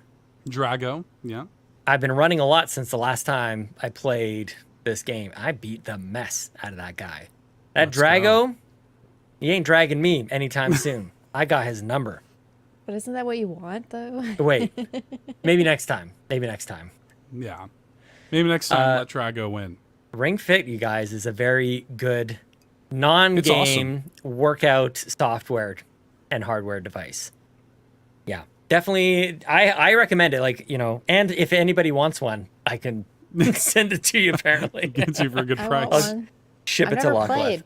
Drago. Yeah. I've been running a lot since the last time I played this game. I beat the mess out of that guy. That Let's Drago, he ain't dragging me anytime soon. I got his number. But isn't that what you want, though? Wait, maybe next time. Maybe next time. Yeah. Maybe next time let Drago win. Ring Fit, you guys, is a very good non-game workout software and hardware device. Yeah, definitely. I recommend it. Like, you know, and if anybody wants one, I can send it to you. Apparently, Gets you for a good I price. want one. ship I've it to never Locklife. played.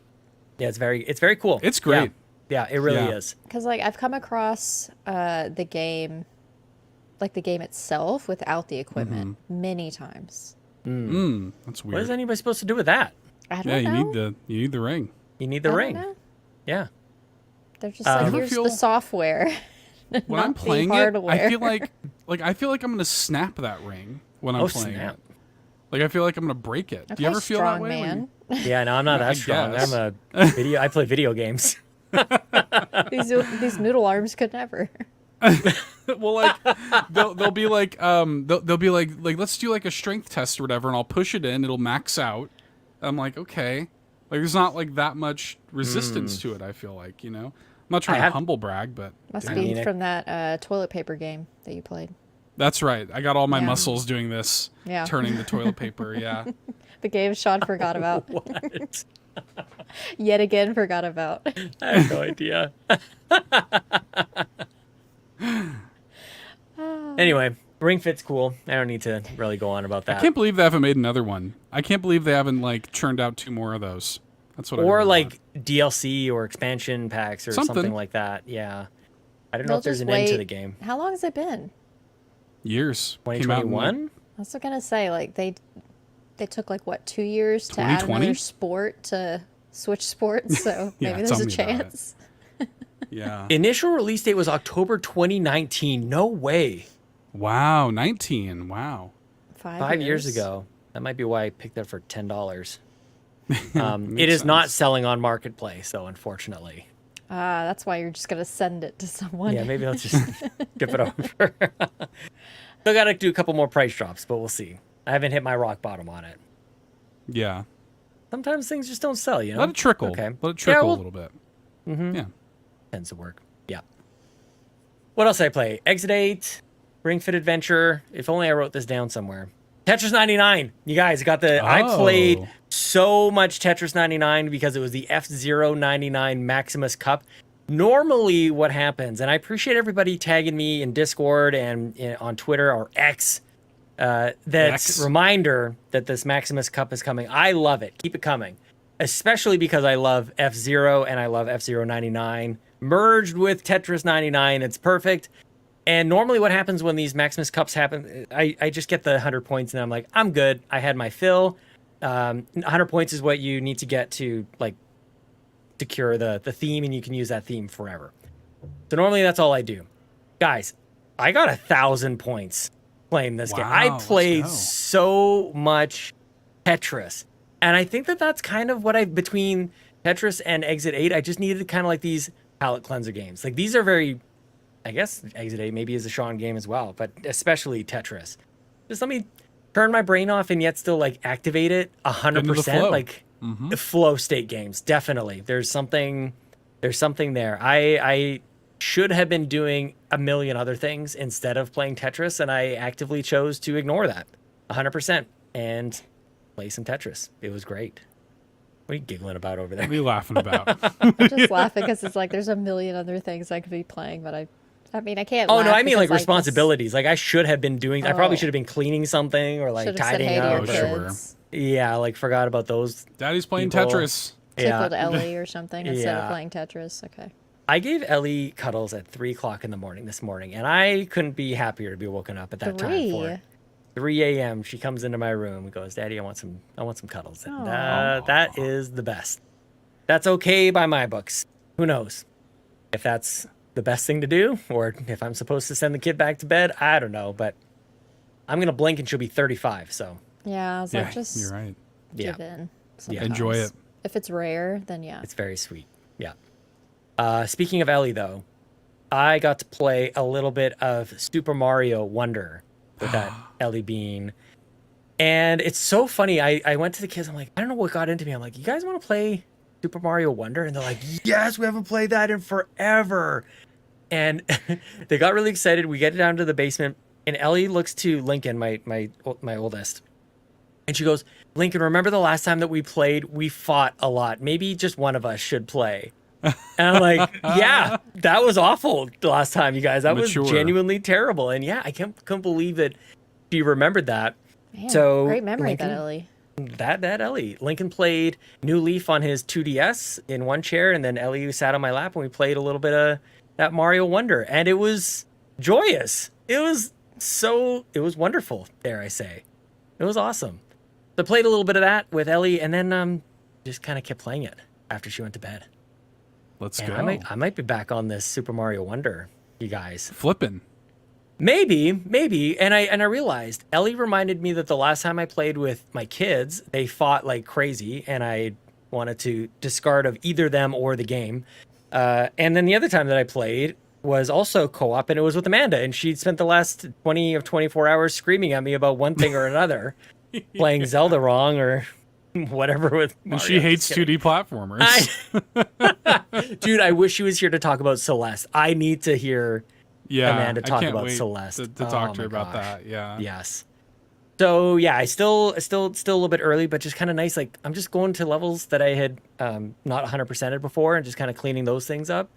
Yeah, it's very cool. It's great. Yeah, it really Yeah. is. Because, like, I've come across the game, like the game itself, without the equipment many times. That's weird. What is anybody supposed to do with that? I don't Yeah, know. you need the ring. You need the I don't ring. know. Yeah. They're just like, Ever here's feel- the software. When not I'm the playing it, I hardware. feel like I'm gonna snap that ring when I'm playing snap. it. Like I feel like I'm gonna break it. Do you Okay, ever feel that strong way? man. Yeah, no, I'm not I that strong. guess. I'm a video. I play video games. These noodle arms could never. Well, like they'll be like they'll be like let's do like a strength test or whatever, and I'll push it in. It'll max out. I'm like, okay, like there's not like that much resistance to it. I feel like, you know, I'm not trying to humble brag, but Must I be mean, from that toilet paper game that you played. that's right. I got all my Yeah. muscles doing this, Yeah. turning the toilet paper. Yeah. The game Sean forgot about. What? Yet again forgot about. I have no idea. Anyway, Ring Fit's cool. I don't need to really go on about that. I can't believe they haven't made another one. I can't believe they haven't like churned out 2 more of those. That's what I Or really like want. DLC or expansion packs or something, Something. like that. Yeah. I don't know They'll if there's just an end to wait. the game. How long has it been? Years. Came out in, like, 2021? I was gonna say, like, they took like what, 2 years to add 2020? another sport to Switch Sports, so Yeah, maybe tell there's a me about it. chance. yeah. Initial release date was October 2019. No way. Wow. 19. Wow. 5 years ago. That might be why I picked it for $10. It Makes is not sense. selling on Marketplace, though, unfortunately. That's why you're just gonna send it to someone. Yeah, maybe I'll just skip it over. Still got to do a couple more price drops, but we'll see. I haven't hit my rock bottom on it. Yeah. Sometimes things just don't sell, you know? Let it trickle. Okay. Let it trickle well, a little bit. Yeah. tends to work. Yeah. What else did I play? Exit 8, Ring Fit Adventure. If only I wrote this down somewhere. Tetris 99. You guys got the. I played so much Tetris 99 because it was the F-Zero 99 Maximus Cup. Normally, what happens, and I appreciate everybody tagging me in Discord and on Twitter or X. That's reminder that this Maximus Cup is coming. I love it. Keep it coming. Especially because I love F-Zero and I love F-Zero 99. Merged with Tetris 99. It's perfect. And normally what happens when these Maximus Cups happen, I just get the 100 points and I'm like, I'm good. I had my fill. 100 points is what you need to get to like secure the theme, and you can use that theme forever. So normally that's all I do. Guys, I got 1,000 points playing this game. I played so much Tetris. And I think that that's kind of what between Tetris and Exit 8, I just needed kind of like these palate cleanser games. Like these are very, I guess Exit 8 maybe is a Sean game as well, but especially Tetris. Just let me turn my brain off and yet still like activate it 100%. Like the flow state games, definitely. There's something there. I should have been doing a million other things instead of playing Tetris, and I actively chose to ignore that 100% and play some Tetris. It was great. What are you giggling about over there? What are you laughing about? I'm just laughing because it's like there's a million other things I could be playing, but I mean, I can't. Oh no, I mean like responsibilities. Like I should have been doing. I probably should have been cleaning something or like tidying up. Sure. Yeah, like forgot about those. Daddy's playing Tetris. Tickled Ellie or something instead of playing Tetris. Okay. I gave Ellie cuddles at 3 o'clock in the morning this morning, and I couldn't be happier to be woken up at that time for it. 3 a.m. She comes into my room and goes, "Daddy, I want some cuddles." And that is the best. That's okay by my books. Who knows if that's the best thing to do, or if I'm supposed to send the kid back to bed? I don't know, but I'm gonna blink and she'll be 35. So yeah, I was like, just you're right. Give in. Yeah, enjoy it. If it's rare, then it's very sweet. Yeah. Speaking of Ellie, though, I got to play a little bit of Super Mario Wonder with that Ellie Bean. And it's so funny. I went to the kids. I'm like, I don't know what got into me. I'm like, you guys want to play Super Mario Wonder? And they're like, yes, we haven't played that in forever. And they got really excited. We get down to the basement, and Ellie looks to Lincoln, my oldest. And she goes, Lincoln, remember the last time that we played? We fought a lot. Maybe just one of us should play. And I'm like, yeah, that was awful the last time, you guys. That was genuinely terrible. And yeah, I couldn't believe that she remembered that. Man, so great memory, Lincoln, that Ellie. That Ellie. Lincoln played New Leaf on his 2DS in one chair, and then Ellie sat on my lap and we played a little bit of that Mario Wonder. And it was joyous. It was wonderful, dare I say. It was awesome. So I played a little bit of that with Ellie, and then just kind of kept playing it after she went to bed. Let's go. I might be back on this Super Mario Wonder, you guys. Flipping. Maybe. And I realized Ellie reminded me that the last time I played with my kids, they fought like crazy, and I wanted to discard of either them or the game. And then the other time that I played was also co-op, and it was with Amanda, and she'd spent the last 20 of 24 hours screaming at me about one thing or another, playing Zelda wrong or whatever with Mario. And she hates 2D platformers. Dude, I wish she was here to talk about Celeste. I need to hear Amanda talk about Celeste. To talk to her about that. Yeah. Yes. So yeah, I still a little bit early, but just kind of nice. Like I'm just going to levels that I had not 100%ed before, and just kind of cleaning those things up,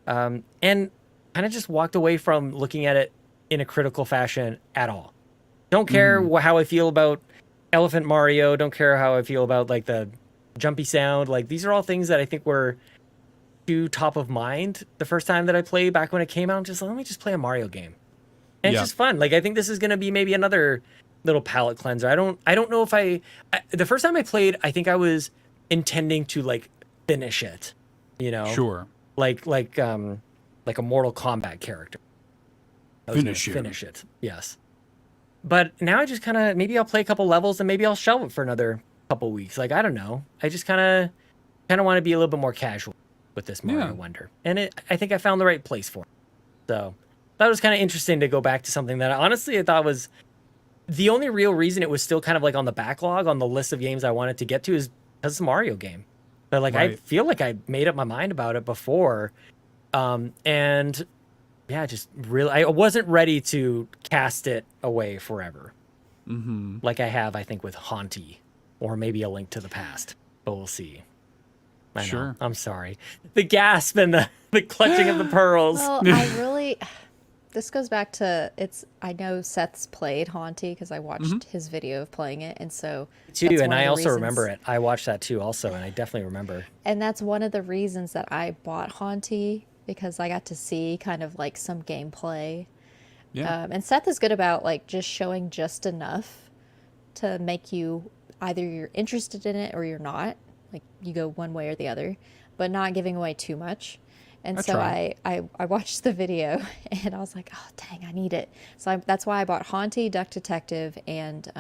and kind of just walked away from looking at it in a critical fashion at all. Don't care how I feel about Elephant Mario. Don't care how I feel about like the jumpy sound. Like these are all things that I think were too top of mind the first time that I played back when it came out. I'm just let me just play a Mario game, and it's just fun. Like I think this is gonna be maybe another little palate cleanser. I don't know if the first time I played, I think I was intending to like finish it, you know, like a Mortal Kombat character. Finish it. Yes. But now I just kind of, maybe I'll play a couple levels and maybe I'll shelve it for another couple weeks. Like, I don't know. I just kind of want to be a little bit more casual with this Mario Wonder. And I think I found the right place for it. So that was kind of interesting to go back to something that honestly I thought was the only real reason it was still kind of like on the backlog on the list of games I wanted to get to is because it's a Mario game. But like, I feel like I made up my mind about it before. And yeah, just really, I wasn't ready to cast it away forever. like I have, I think, with Haunty, or maybe A Link to the Past. But we'll see. I know. Sure. I'm sorry. The gasp and the clutching of the pearls. Well, this goes back to I know Seth's played Haunty because I watched his video of playing it, and so too, and I also remember it. I watched that too, also, and I definitely remember. And that's one of the reasons that I bought Haunty, because I got to see kind of like some gameplay. Yeah. And Seth is good about like just showing just enough to make you either you're interested in it or you're not. Like you go one way or the other, but not giving away too much. And so I watched the video and I was like, oh, dang, I need it. So that's why I bought Haunty, Duck Detective, and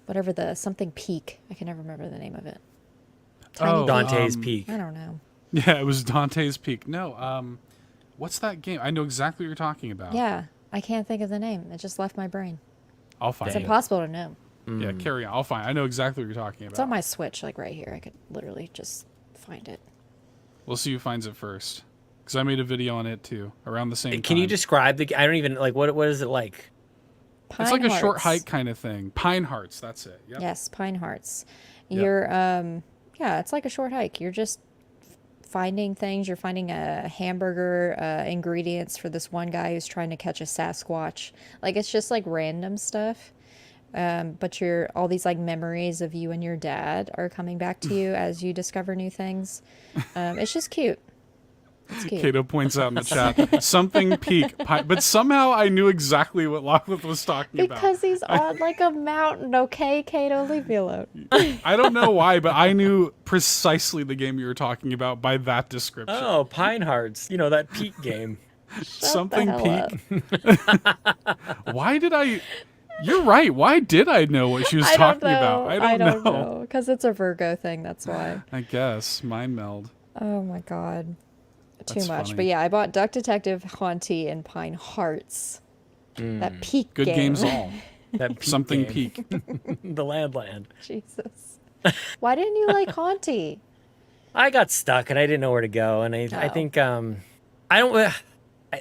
whatever something Peak. I can never remember the name of it. Dante's Peak. I don't know. Yeah, it was Dante's Peak. No, what's that game? I know exactly what you're talking about. Yeah, I can't think of the name. It just left my brain. I'll find it. It's impossible to know. Yeah, carry on. I'll find. I know exactly what you're talking about. It's on my Switch, like right here. I could literally just find it. We'll see who finds it first, because I made a video on it too around the same time. Can you describe I don't even like what is it like? It's like a short hike kind of thing. Pine Hearts, that's it. Yep. Yes, Pine Hearts. Yep. You're it's like a short hike. You're just finding things. You're finding a hamburger ingredients for this one guy who's trying to catch a Sasquatch. Like it's just like random stuff. But all these like memories of you and your dad are coming back to you as you discover new things. It's just cute. It's cute. Kato points out in the chat, something Peak. But somehow I knew exactly what Lockleth was talking about. Because he's on like a mountain, okay, Kato? Leave me alone. I don't know why, but I knew precisely the game you were talking about by that description. Oh, Pine Hearts. You know, that Peak game. Something Peak. Why did I... You're right. Why did I know what she was talking about? I don't know. Because it's a Virgo thing, that's why. I guess. Mind meld. Oh my god. Too That's much. funny. But yeah, I bought Duck Detective, Haunty, and Pine Hearts. That Peak Good game. games all. That Peak Something game. Peak. The Land. Jesus. Why didn't you like Haunty? I got stuck and I didn't know where to go, and I think I don't.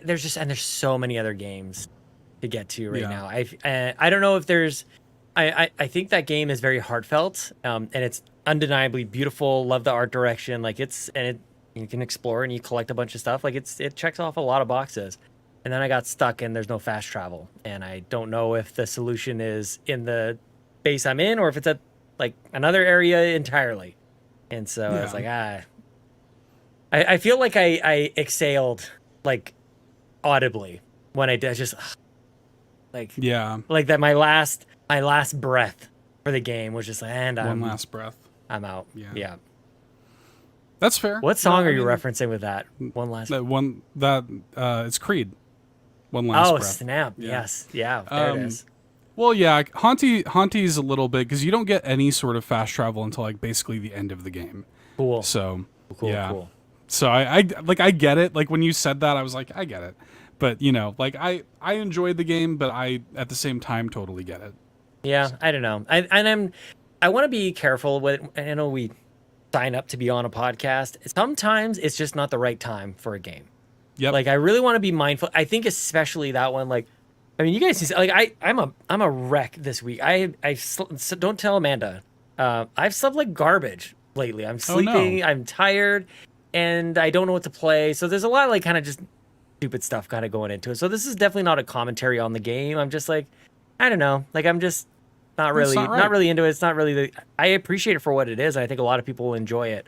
There's so many other games to get to right now. I don't know if there's. I think that game is very heartfelt, and it's undeniably beautiful. Love the art direction. Like you can explore and you collect a bunch of stuff. Like it checks off a lot of boxes. And then I got stuck and there's no fast travel, and I don't know if the solution is in the base I'm in or if it's at like another area entirely. And so I was like, I feel like I exhaled like audibly when I did, just like that. My last breath for the game was just like, and one last breath. I'm out. Yeah. That's fair. What song are you referencing with that? One last. It's Creed. One last breath. Oh snap! Yeah. Yes, yeah. There it is. Well, yeah, Haunty's a little bit because you don't get any sort of fast travel until like basically the end of the game. Cool. So Cool. So I get it. Like when you said that, I was like, I get it. But you know, like I enjoyed the game, but I at the same time totally get it. Yeah, I don't know. I want to be careful with. I know we sign up to be on a podcast. Sometimes it's just not the right time for a game. Yep. Like I really want to be mindful. I think especially that one. Like, I mean, you guys see, like I'm a wreck this week. Don't tell Amanda. I've slept like garbage lately. I'm sleeping. Oh, no. I'm tired, and I don't know what to play. So there's a lot of like kind of just stupid stuff kind of going into it. So this is definitely not a commentary on the game. I'm just like, I don't know. Like I'm just not really into it. It's not really I appreciate it for what it is. And I think a lot of people will enjoy it,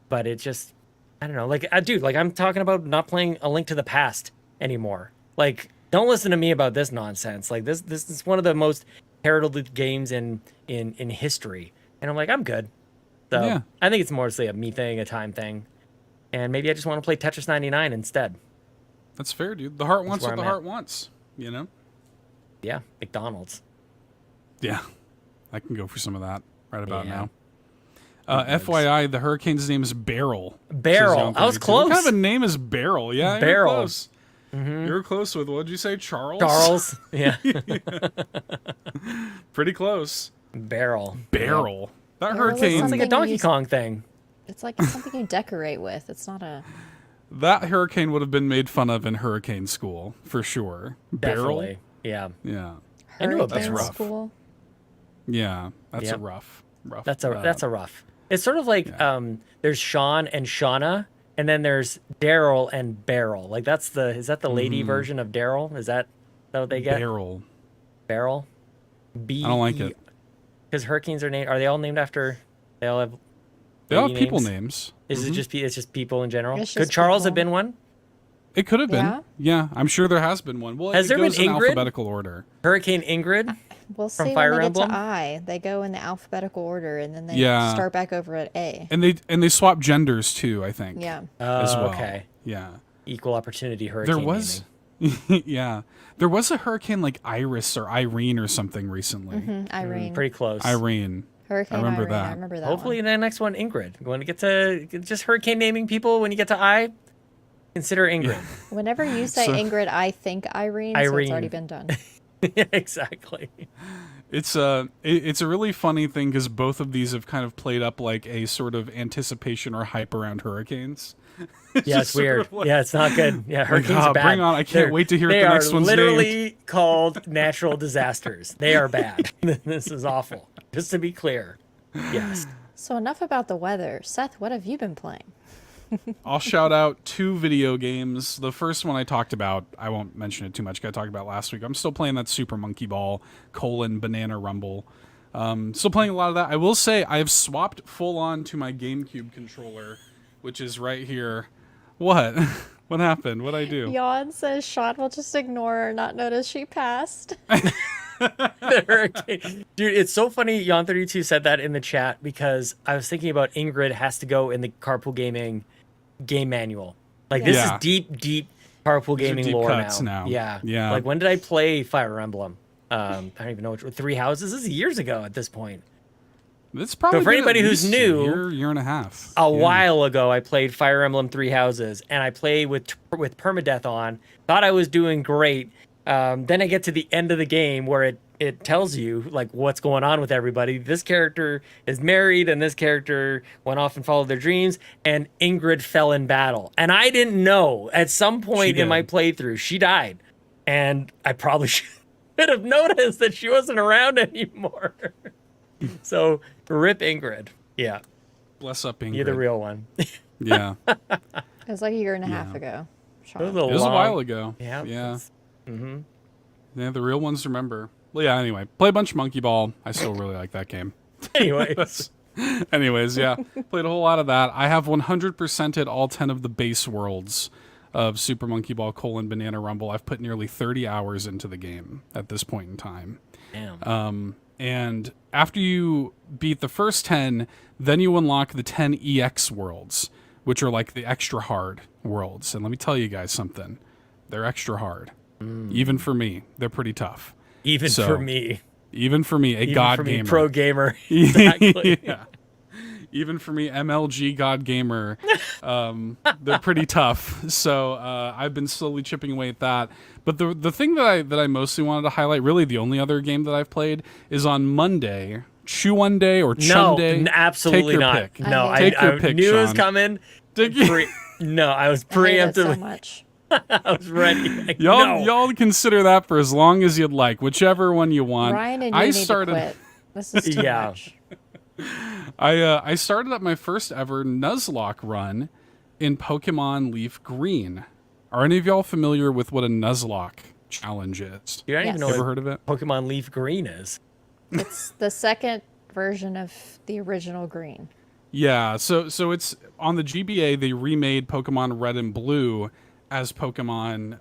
but it just. I don't know, like, dude, like I'm talking about not playing A Link to the Past anymore. Like, don't listen to me about this nonsense. Like, this is one of the most heralded games in history, and I'm like, I'm good. So yeah. I think it's mostly a me thing, a time thing, and maybe I just want to play Tetris 99 instead. That's fair, dude. The heart wants what the heart wants. You know? Yeah, McDonald's. Yeah, I can go for some of that right about now. FYI, the hurricane's name is Beryl. Beryl. I was close. What kind of a name is Beryl? Yeah, Beryl. You're close. Mm-hmm. You're close with, what did you say, Charles? Charles, yeah. Pretty close. Beryl. That hurricane. Sounds like a Donkey Kong thing. It's like something you decorate with. It's not a... That hurricane would have been made fun of in hurricane school, for sure. Definitely. Beryl? Yeah. I knew about Hurricane rough. School. Yeah, that's Yep. a rough. That's a rough. It's sort of like there's Sean and Shauna, and then there's Daryl and Beryl. Like is that the lady version of Daryl? Is that what they get? Beryl. Beryl. B. I don't like it. Because hurricanes are they all named after? They all have. They all lady have people names? names. Is it just it's just people in general? It's Could just Charles have people. been one? It could have been. Yeah? Yeah, I'm sure there has been one. Well, Has it there been goes in Ingrid? alphabetical order. Hurricane Ingrid. We'll From see Fire when they Emblem? get to I. They go in the alphabetical order, and then they Yeah. start back over at A. And they swap genders too, I think. Yeah. As well. Okay. Yeah. Equal opportunity hurricane. There was yeah. There was a hurricane like Iris or Irene or something recently. Irene. naming. Pretty close. Irene. Hurricane I remember Irene. that. I remember that Hopefully, one. the next one, Ingrid. When you get to just hurricane naming people, when you get to I, consider Ingrid. Whenever you say So- Ingrid, I think Irene, so it's Irene. already been done. Yeah, exactly. It's a really funny thing because both of these have kind of played up like a sort of anticipation or hype around hurricanes. Yeah, it's sort weird. of like- Yeah, it's not good. Yeah, hurricanes are bad. bring on! I can't wait to hear what they the next one's They are named. literally called natural disasters. They are bad. This is awful. Just to be clear. Yes. So enough about the weather. Seth, what have you been playing? I'll shout out 2 video games. The first one I talked about, I won't mention it too much. I talked about last week. I'm still playing that Super Monkey Ball : Banana Rumble. Still playing a lot of that. I will say I have swapped full on to my GameCube controller, which is right here. What? What happened? What'd I do? Yawn says Sean will just ignore her, not notice she passed. The hurricane. Dude, it's so funny Yon32 said that in the chat because I was thinking about Ingrid has to go in the Carpool Gaming game manual. Like this Yeah. is deep Carpool These are Gaming deep lore cuts now. now. Yeah. Yeah. Like when did I play Fire Emblem? I don't even know which 3 Houses. This is years ago at this point. It's probably So for been anybody at who's least new, year and a half. A Yeah. while ago, I played Fire Emblem 3 Houses, and I played with permadeath on. Thought I was doing great. Then I get to the end of the game where it tells you like what's going on with everybody. This character is married, and this character went off and followed their dreams. And Ingrid fell in battle, and I didn't know. At some point in my playthrough, she died, and I probably should have noticed that she wasn't around anymore. So rip Ingrid. Yeah, Bless up Ingrid. you're the real one. Yeah. It was like a year and a half ago. Sean. It It was a while ago. Yeah. Yeah. Mm-hmm. Yeah, the real ones remember. Well, yeah, anyway. Play a bunch of Monkey Ball. I still really like that game. Anyways. Anyways, yeah. Played a whole lot of that. I have 100%ed all 10 of the base worlds of Super Monkey Ball : Banana Rumble. I've put nearly 30 hours into the game at this point in time. Damn. And after you beat the first 10, then you unlock the 10 EX worlds, which are like the extra hard worlds. And let me tell you guys something. They're extra hard. Even for me, they're pretty tough. Even So, for me. Even for me, a Even god for me, gamer. pro gamer. Exactly. Yeah. Even for me, MLG god gamer, they're pretty tough. So I've been slowly chipping away at that. But the thing that I mostly wanted to highlight, really the only other game that I've played, is on Monday, Chuan Day or Chun No, Day. absolutely Take your not. pick. No, Take I your pick, knew it was Sean. coming. No, I was I hate it so preemptively. much. I was ready. Like, Y'all, no. y'all consider that for as long as you'd like, whichever one you want. Ryan and you I need started. to quit. This is too Yeah. much. I started up my first ever Nuzlocke run in Pokemon Leaf Green. Are any of y'all familiar with what a Nuzlocke challenge is? Dude, I don't Yes. even know Ever what heard of it? Pokemon Leaf Green is. It's the second version of the original green. Yeah, so it's on the GBA. They remade Pokemon Red and Blue as Pokemon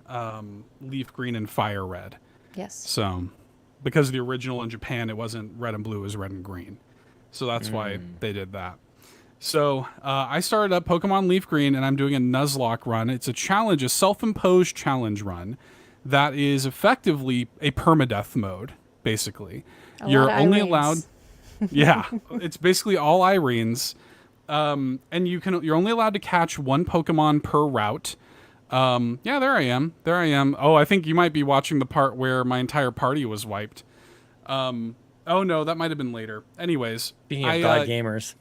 Leaf Green and Fire Red. Yes. So because the original in Japan, it wasn't Red and Blue, it was Red and Green. So that's why they did that. So I started up Pokemon Leaf Green, and I'm doing a Nuzlocke run. It's a challenge, a self-imposed challenge run that is effectively a permadeath mode, basically. You're lot of only Irenes. allowed... Yeah, it's basically all Irenes. And you're only allowed to catch one Pokemon per route. Yeah, there I am. Oh, I think you might be watching the part where my entire party was wiped. Oh no, that might have been later. Anyways, Speaking of God gamers.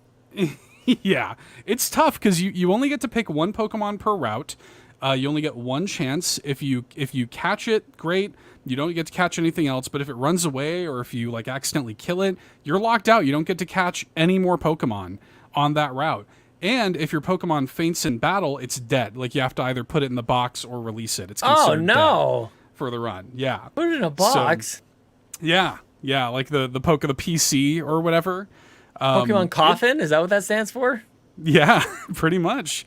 yeah, it's tough because you only get to pick one Pokemon per route. You only get one chance. If you catch it, great. You don't get to catch anything else. But if it runs away or if you like accidentally kill it, you're locked out. You don't get to catch any more Pokemon on that route. And if your Pokemon faints in battle, it's dead. Like you have to either put it in the box or release it. It's considered dead for the run. Yeah. Put it in a box. So, yeah. Like the the PC or whatever. Pokemon Coffin? Is that what that stands for? Yeah, pretty much.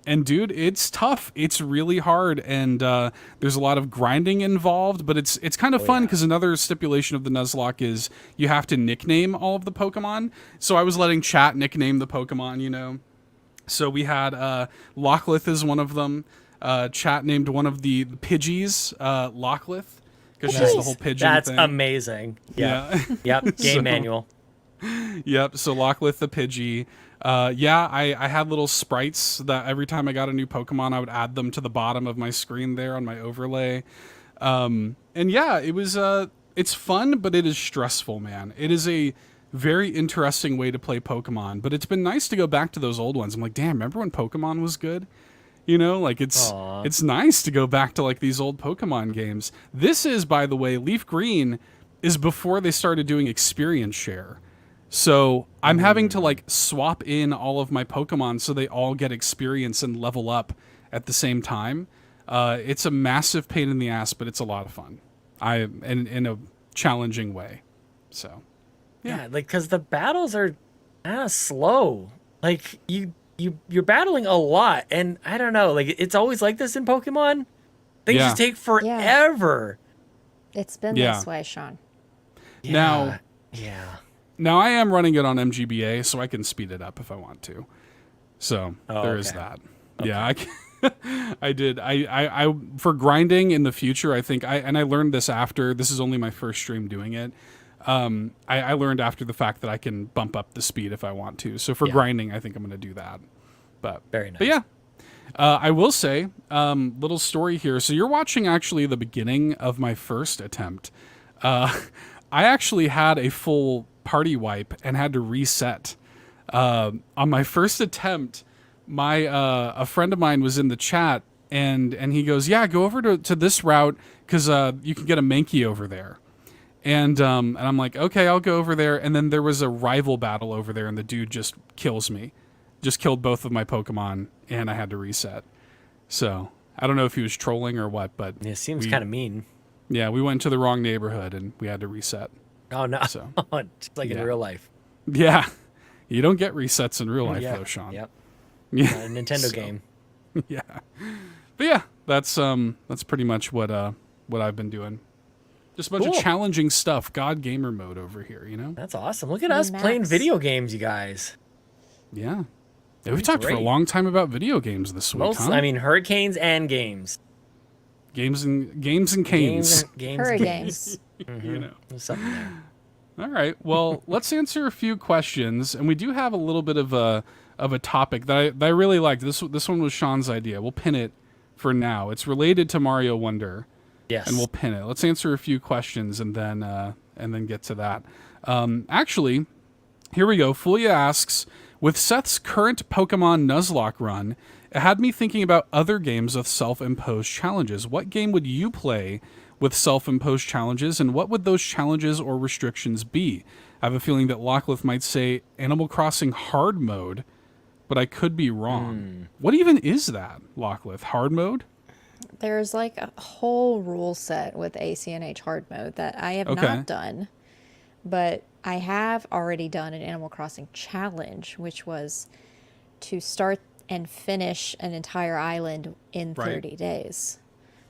And dude, it's tough. It's really hard, and there's a lot of grinding involved. But it's kind of fun because another stipulation of the Nuzlocke is you have to nickname all of the Pokemon. So I was letting chat nickname the Pokemon, you know. So we had Locklith is one of them. Chat named one of the Pidgeys Locklith because she's the whole pigeon That's thing. Amazing. Yeah. Yep. Game manual. Yep. So Locklith the Pidgey. I had little sprites that every time I got a new Pokemon, I would add them to the bottom of my screen there on my overlay. And yeah, it was it's fun, but it is stressful, man. It is a very interesting way to play Pokemon, but it's been nice to go back to those old ones. I'm like, damn, remember when Pokemon was good? You know, like it's nice to go back to like these old Pokemon games. This is, by the way, Leaf Green is before they started doing experience share. So I'm having to like swap in all of my Pokemon so they all get experience and level up at the same time. It's a massive pain in the ass, but it's a lot of fun. In a challenging way. So yeah, like because the battles are kind of slow. Like you're battling a lot, and I don't know. Like it's always like this in Pokemon. Things just take forever. It's been this way, Sean. Yeah. Yeah. Now I am running it on MGBA, so I can speed it up if I want to. So there is that. Okay. Yeah, I did. I for grinding in the future, I think I learned this after. This is only my first stream doing it. I learned after the fact that I can bump up the speed if I want to. So for grinding, I think I'm going to do that. But very nice. But yeah, I will say, little story here. So you're watching actually the beginning of my first attempt. I actually had a full party wipe and had to reset. On my first attempt, a friend of mine was in the chat and he goes, yeah, go over to this route because you can get a Mankey over there. And I'm like, okay, I'll go over there. And then there was a rival battle over there and the dude just kills me. Just killed both of my Pokemon and I had to reset. So I don't know if he was trolling or what, but it seems kind of mean. Yeah, we went to the wrong neighborhood and we had to reset. Oh, no. So, just like in real life. Yeah. You don't get resets in real life, though, Sean. Yep. Yeah. A Nintendo game. Yeah. But yeah, that's pretty much what I've been doing. Just a bunch of challenging stuff. God gamer mode over here, you know? That's awesome. Look at us playing video games, you guys. Yeah. We've talked for a long time about video games this week, huh? I mean, hurricanes and games. Games and canes. Hurricanes. You know. There's something there. All right. Well, let's answer a few questions, and we do have a little bit of a topic that I really liked. This one was Sean's idea. We'll pin it for now. It's related to Mario Wonder. Yes. And we'll pin it. Let's answer a few questions and then get to that. Actually, here we go. Fulia asks, with Seth's current Pokemon Nuzlocke run, it had me thinking about other games with self-imposed challenges. What game would you play with self-imposed challenges, and what would those challenges or restrictions be? I have a feeling that Locklith might say Animal Crossing hard mode, but I could be wrong. What even is that, Locklith? Hard mode? There's like a whole rule set with ACNH hard mode that I have not done, but I have already done an Animal Crossing challenge, which was to start and finish an entire island in 30 days,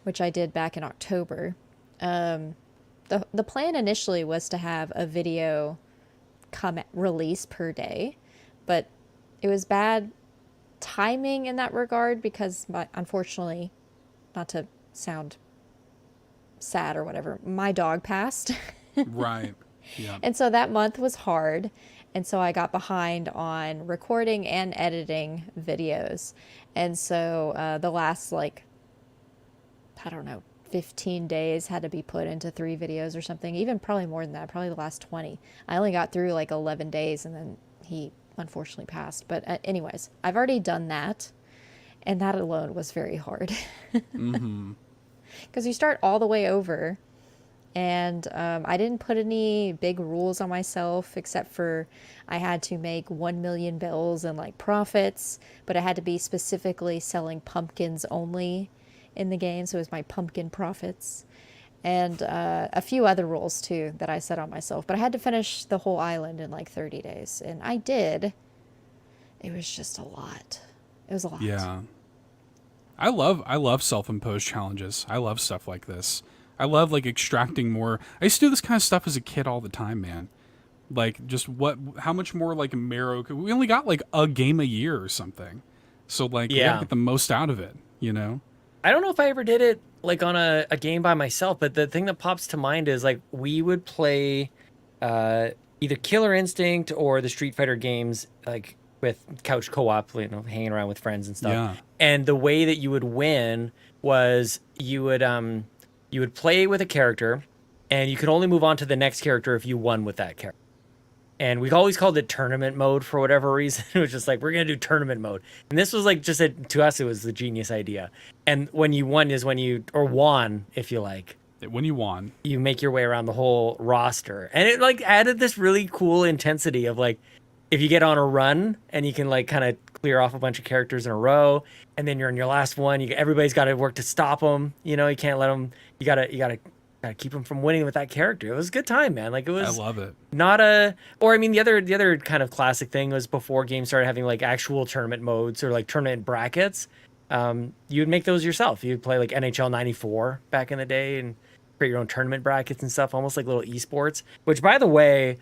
which I did back in October. The plan initially was to have a video release per day, but it was bad timing in that regard because, unfortunately, not to sound sad or whatever, my dog passed. Right. Yeah. And so that month was hard. And so I got behind on recording and editing videos. And so the last, 15 days had to be put into 3 videos or something. Even probably more than that, probably the last 20. I only got through 11 days and then he unfortunately passed. But anyways, I've already done that. And that alone was very hard. Mm-hmm. Because you start all the way over. And I didn't put any big rules on myself, except for I had to make 1 million bills and like profits, but I had to be specifically selling pumpkins only in the game. So it was my pumpkin profits, and a few other rules too that I set on myself. But I had to finish the whole island in like 30 days, and I did. It was just a lot. It was a lot. Yeah. I love self-imposed challenges. I love stuff like this. I love like extracting more. I used to do this kind of stuff as a kid all the time, man. Like just how much more like marrow we only got like a game a year or something. So like we gotta get the most out of it, you know? I don't know if I ever did it like on a game by myself, but the thing that pops to mind is like we would play either Killer Instinct or the Street Fighter games like with couch co-op, you know, hanging around with friends and stuff. Yeah. And the way that you would win was you would play with a character, and you could only move on to the next character if you won with that character. And we always called it tournament mode for whatever reason. It was just like, we're going to do tournament mode. And this was like to us, it was the genius idea. And when you won is or won, if you like. When you won. You make your way around the whole roster. And it like added this really cool intensity of like, if you get on a run and you can like kind of clear off a bunch of characters in a row, and then you're in your last one, everybody's got to work to stop them. You know, you can't let them. You gotta keep them from winning with that character. It was a good time, man. Like it was. I love it. Or I mean, the other kind of classic thing was before games started having like actual tournament modes or like tournament brackets. You would make those yourself. You'd play like NHL '94 back in the day and create your own tournament brackets and stuff, almost like little esports. Which, by the way,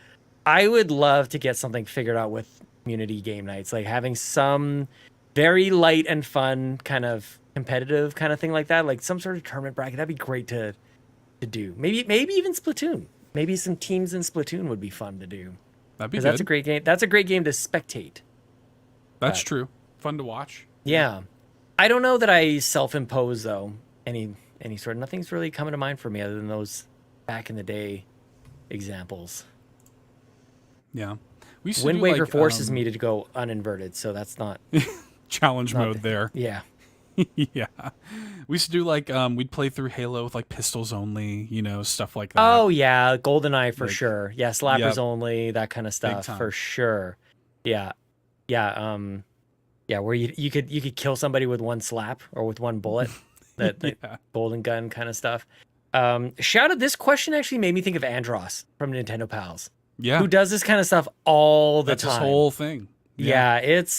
I would love to get something figured out with community game nights, like having some very light and fun kind of competitive kind of thing like that, like some sort of tournament bracket. That'd be great to do. Maybe even Splatoon. Maybe some teams in Splatoon would be fun to do. That'd be good. That's a great game. That's a great game to spectate. That's true. Fun to watch. Yeah. I don't know that I self-impose though any sort. Nothing's really coming to mind for me other than those back in the day examples. Yeah. Wind Waker forces me to go uninverted, so that's not challenge mode there. Yeah. Yeah. We used to do like we'd play through Halo with like pistols only, you know, stuff like that. Oh yeah, GoldenEye for sure. Yeah, slappers only, that kind of stuff for sure. Yeah. Yeah, where you could kill somebody with one slap or with one bullet. That golden gun kind of stuff. Shout out, this question actually made me think of Andros from Nintendo Pals. Yeah. Who does this kind of stuff all the time. That's his whole thing. Yeah, it's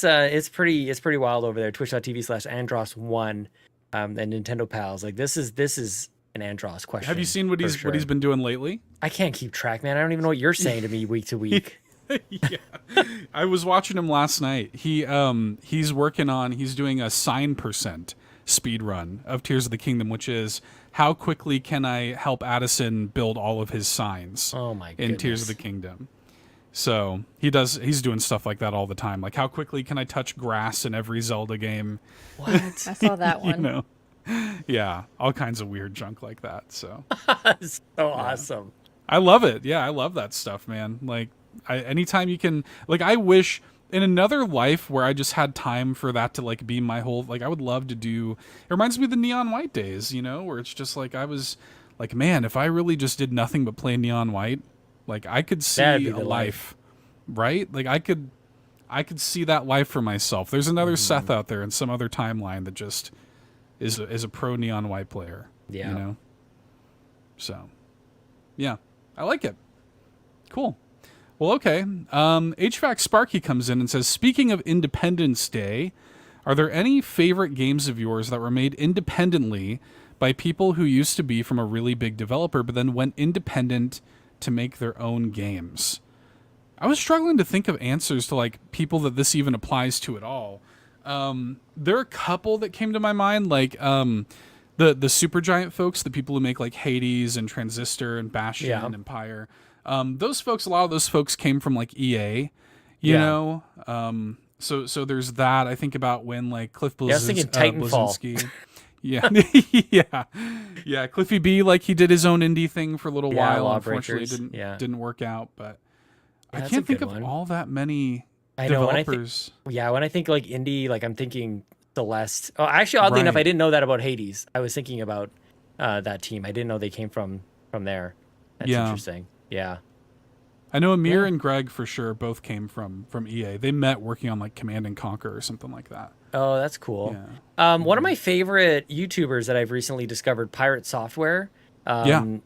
pretty wild over there. Twitch.tv/Andros1 and Nintendo Pals. Like this is an Andros question. Have you seen what he's been doing lately? I can't keep track, man. I don't even know what you're saying to me week to week. Yeah. I was watching him last night. He's doing a sign percent speed run of Tears of the Kingdom, which is how quickly can I help Addison build all of his signs in Tears of the Kingdom. So he's doing stuff like that all the time. Like how quickly can I touch grass in every Zelda game? What? I saw that one. You know? Yeah, all kinds of weird junk like that. So awesome. I love it. Yeah, I love that stuff, man. Like anytime you can, like, I wish in another life where I just had time for that to like be my whole, like I would love to do, it reminds me of the Neon White days, you know, where it's just like I was like, man, if I really just did nothing but play Neon White, like I could see a life, right? Like I could see that life for myself. There's another Seth out there in some other timeline that just is a pro Neon White player. Yeah. You know? So yeah, I like it. Cool. Well, okay. HVAC Sparky comes in and says, speaking of Independence Day, are there any favorite games of yours that were made independently by people who used to be from a really big developer but then went independent to make their own games? I was struggling to think of answers to like people that this even applies to at all. There are a couple that came to my mind, like the Supergiant folks, the people who make like Hades and Transistor and Bastion and Empire. Those folks, a lot of those folks came from like EA, you know? So there's that. I think about when like Cliff Bleszinski. Yeah. Yeah. Cliffy B, like he did his own indie thing for a little while. Unfortunately didn't work out, but I can't think of all that many developers. When I think like indie, like I'm thinking Celeste. Oh, actually, oddly enough, I didn't know that about Hades. I was thinking about that team. I didn't know they came from there. That's interesting. Yeah. I know Amir and Greg for sure both came from EA. They met working on like Command and Conquer or something like that. Oh, that's cool. Yeah. One of my favorite YouTubers that I've recently discovered, Pirate Software, came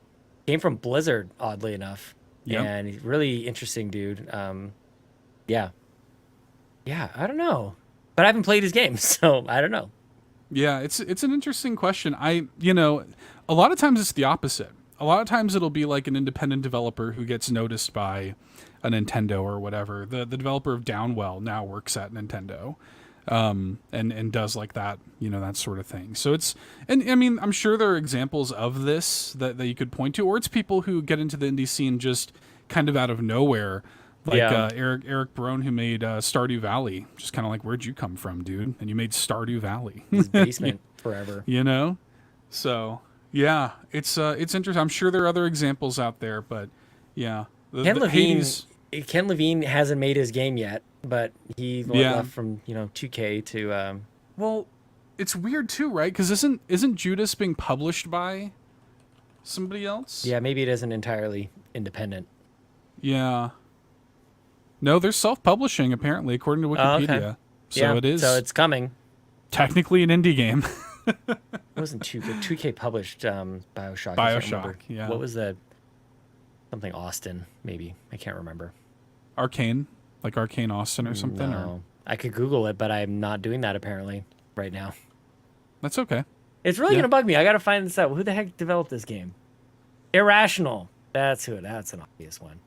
from Blizzard, oddly enough. Yeah. And he's really interesting dude. Yeah, I don't know. But I haven't played his game, so I don't know. Yeah, it's an interesting question. A lot of times it's the opposite. A lot of times it'll be like an independent developer who gets noticed by a Nintendo or whatever. The developer of Downwell now works at Nintendo, and does like that, that sort of thing. So I'm sure there are examples of this that you could point to, or it's people who get into the indie scene just kind of out of nowhere. Like Eric Barone, who made Stardew Valley, just kind of like, where'd you come from, dude? And you made Stardew Valley. His basement forever. So yeah, it's interesting. I'm sure there are other examples out there, but yeah, Ken Levine hasn't made his game yet, but he left from 2K to. Well, it's weird too, right? Because isn't Judas being published by somebody else? Yeah, maybe it isn't entirely independent. Yeah. No, they're self-publishing, apparently, according to Wikipedia. Okay. So it is. So it's coming. Technically an indie game. It wasn't 2K. 2K published Bioshock. Bioshock, yeah. What was the... Something Austin, maybe. I can't remember. Arcane? Like Arcane Austin or something? No. Or? I could Google it, but I'm not doing that, apparently, right now. That's okay. It's really going to bug me. I got to find this out. Who the heck developed this game? Irrational. That's who. That's an obvious one.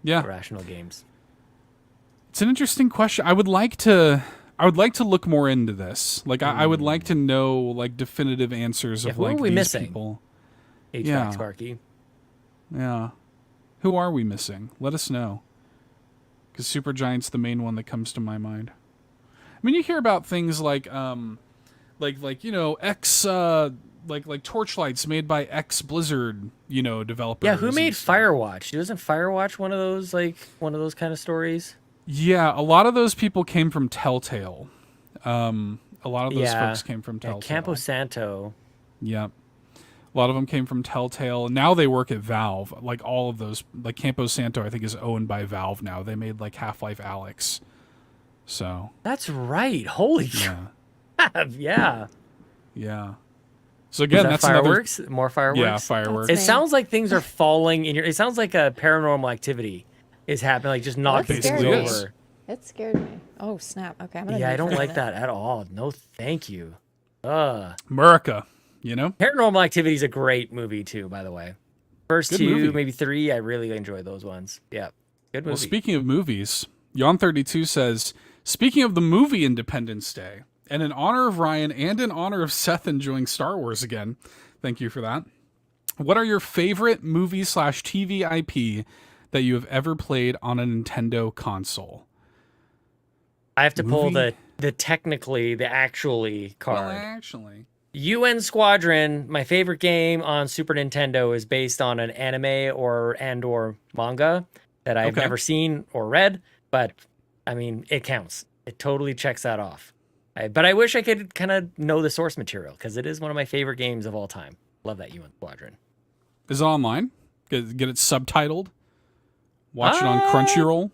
Yeah. Irrational Games. It's an interesting question. I would like to look more into this. Like I would like to know like definitive answers of who like are we these missing? people. HVAC Sparky. Yeah. Who are we missing? Let us know. Because Supergiant's the main one that comes to my mind. I mean, you hear about things like X like Torchlight's made by X Blizzard, developers. Yeah, who made Firewatch? Wasn't Firewatch one of those kind of stories? Yeah, a lot of those people came from Telltale. A lot of those folks came from Telltale. Campo Santo. Yeah. A lot of them came from Telltale. Now they work at Valve. Like all of those, like Campo Santo, I think is owned by Valve now. They made like Half-Life Alyx. So. That's right. Holy yeah. Yeah. So again, that's fireworks. More fireworks. Yeah, fireworks. It sounds like things are falling in your. It sounds like a Paranormal Activity is happening. Like just knocking things over. It scared me. Oh snap! Okay, I'm gonna. I don't like that at all. No, thank you. Murica, Paranormal Activity is a great movie too. By the way, first good two, movie. Maybe three. I really enjoy those ones. Yeah, good movie. Well, speaking of movies, Yon32 says, speaking of the movie Independence Day. And in honor of Ryan and in honor of Seth enjoying Star Wars again, thank you for that. What are your favorite movie/TV IP that you have ever played on a Nintendo console? I have to pull the actually card. Well, actually. UN Squadron, my favorite game on Super Nintendo, is based on an anime or manga that I've never seen or read, but I mean, it counts. It totally checks that off. But I wish I could kind of know the source material because it is one of my favorite games of all time. Love that UN Squadron. Is it online? Get it subtitled? Watch it on Crunchyroll?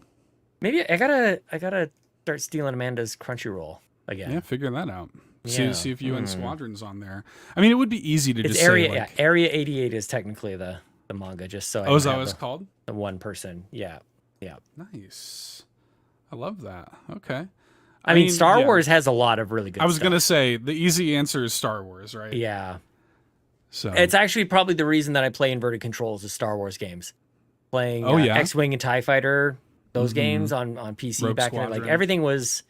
Maybe I gotta start stealing Amanda's Crunchyroll again. Yeah, figure that out. See if UN Squadron's on there. I mean, it would be easy to just Area, say like... Area 88 is technically the manga, just so is that what it's called? The one person. Yeah. Nice. I love that. Okay. I mean, Star Wars has a lot of really good stuff. I was going to say, the easy answer is Star Wars, right? Yeah. So it's actually probably the reason that I play inverted controls is Star Wars games. Playing X-Wing and TIE Fighter, those games on PC Rogue back then. Like everything was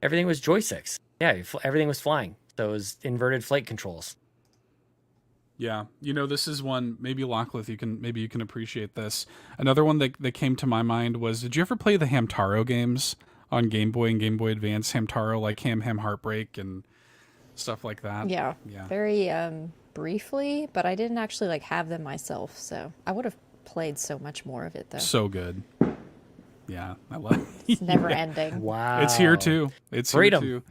joysticks. Yeah, everything was flying. So it was inverted flight controls. Yeah. This is one, maybe Lachlan, you can appreciate this. Another one that came to my mind was, did you ever play the Hamtaro games? On Game Boy and Game Boy Advance, Hamtaro, like Ham Heartbreak and stuff like that. Yeah. Very briefly, but I didn't actually have them myself, so I would have played so much more of it though. So good. Yeah, I love It's never ending. Wow. It's here too. It's Freedom. here too.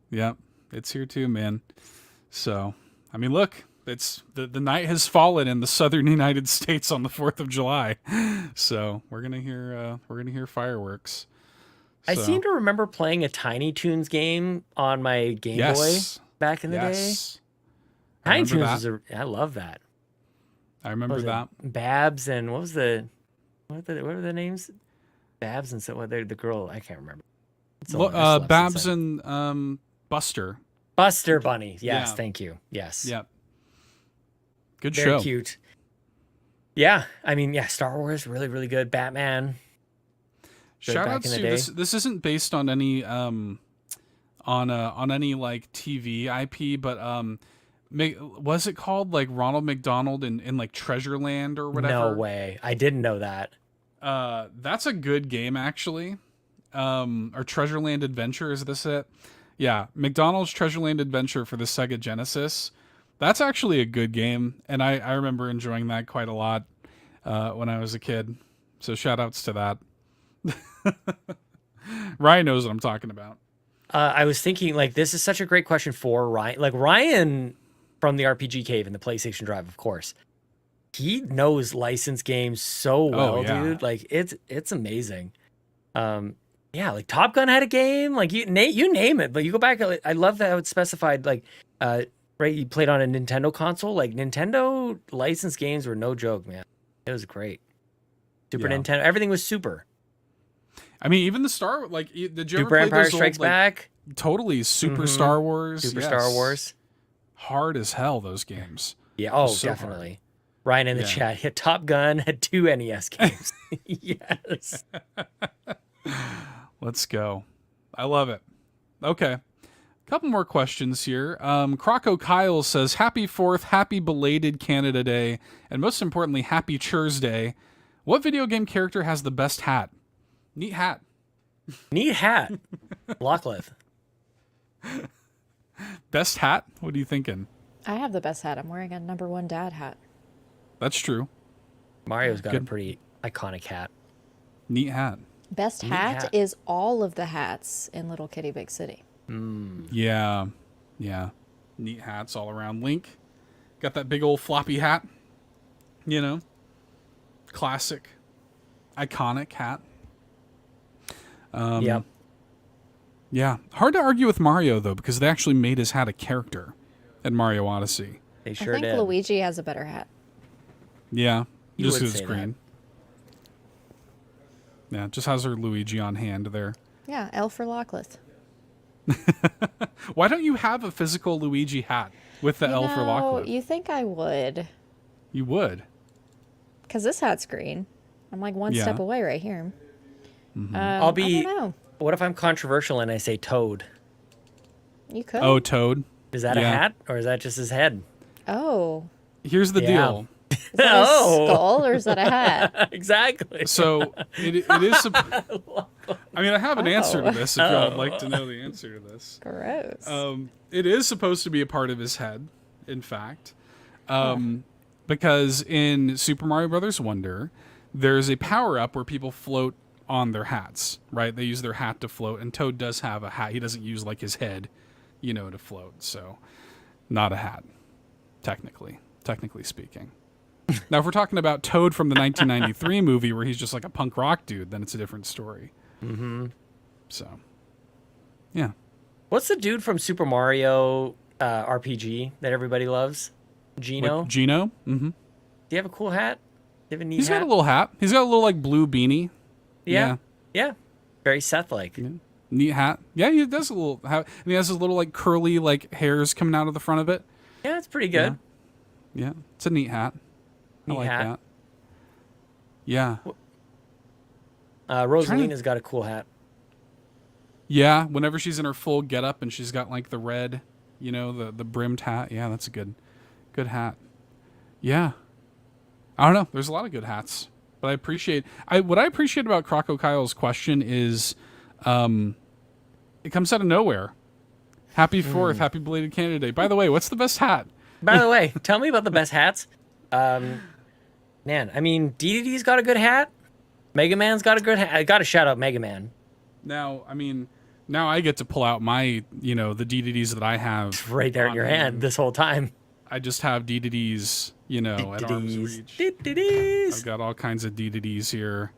Yep, it's here too, man. So, I mean, look, it's the night has fallen in the southern United States on the 4th of July. So we're gonna hear fireworks. I So, seem to remember playing a Tiny Toons game on my Game Boy back in the day. Tiny Toons I love that. I remember that. Babs and what were the names? Babs and the girl, I can't remember. Babs and Buster. Buster Bunny. Yes, Yeah. thank you. Yes. Yep. Good Very show. cute. Yeah, I mean, yeah, Star Wars, really, really good. Batman. Shout out to this isn't based on any on any like TV IP, but was it called like Ronald McDonald in like Treasureland or whatever? No way. I didn't know that. That's a good game actually. Or Treasureland Adventure, is this it? Yeah, McDonald's Treasureland Adventure for the Sega Genesis. That's actually a good game, and I remember enjoying that quite a lot when I was a kid. So shout outs to that. Ryan knows what I'm talking about. I was thinking, like, this is such a great question for Ryan. Like, Ryan from the RPG Cave and the PlayStation Drive, of course. He knows licensed games so well, dude. Like, it's amazing. Yeah, like Top Gun had a game. Like, you name it. But you go back, I love that it's specified, like, right, you played on a Nintendo console. Like, Nintendo licensed games were no joke, man. It was great. Super Nintendo. Everything was super. I mean, even the Star, like, did you Super ever play Empire those Strikes old, like, Back? Totally. Super Star Wars. Super Star Wars. Hard as hell, those games. Yeah, oh, So definitely. hard. Ryan in the chat hit Top Gun, had 2 NES games. Yes. Let's go. I love it. Okay. Couple more questions here. Croco Kyle says, Happy 4th, happy belated Canada Day, and most importantly, happy Churs Day. What video game character has the best hat? Neat hat. Neat hat. Lockleth. Best hat? What are you thinking? I have the best hat. I'm wearing a number 1 dad hat. That's true. Mario's got a pretty iconic hat. Neat hat. Best hat is all of the hats in Little Kitty Big City. Yeah. Yeah. Neat hats all around. Link. Got that big old floppy hat. You know? Classic. Iconic hat. Yep. Yeah. Hard to argue with Mario, though, because they actually made his hat a character in Mario Odyssey. They sure I think did. Luigi has a better hat. Yeah. You Just would because it's say green. Yeah, just has her Luigi on hand there. Yeah, L for Lockleth. Why don't you have a physical Luigi hat with the L for Lockleth? You think I would. You would. Because this hat's green. I'm like one step away right here. I'll be. I don't know. What if I'm controversial and I say Toad? You could. Oh, Toad. Is that a hat or is that just his head? Oh. Here's the deal. Is that a skull or is that a hat? Exactly. So it is. I mean, I have an answer to this if y'all would like to know the answer to this. Gross. It is supposed to be a part of his head, in fact. Because in Super Mario Brothers Wonder, there's a power-up where people float on their hats, right? They use their hat to float, and Toad does have a hat. He doesn't use, like, his head, to float. So, not a hat, technically speaking. Now, if we're talking about Toad from the 1993 movie where he's just like a punk rock dude, then it's a different story. Mm-hmm. So, yeah. What's the dude from Super Mario RPG that everybody loves? Gino? Gino? Mm-hmm. Do you have a cool hat? Do you have a neat He's hat? got a little hat. He's got a little, like, blue beanie. Yeah. Very Seth-like. Yeah. Neat hat. Yeah, he does a little hat. And he has his little, like, curly, like, hairs coming out of the front of it. Yeah, it's pretty good. Yeah. It's a neat hat. I like that. Yeah. Rosalina's got a cool hat. Yeah, whenever she's in her full getup and she's got like the red, the brimmed hat. Yeah, that's a good hat. Yeah. I don't know. There's a lot of good hats, but what I appreciate about Croco Kyle's question is, it comes out of nowhere. Happy 4th, happy belated Canada Day. By the way, what's the best hat? By the way, tell me about the best hats. Man, I mean, DDD's got a good hat. Mega Man's got a good hat. I got to shout out Mega Man. Now, I mean, now I get to pull out my, the DDDs that I have. It's right there in your hand this whole time. I just have DDDs, at arm's reach. DDDs. I've got all kinds of DDDs here.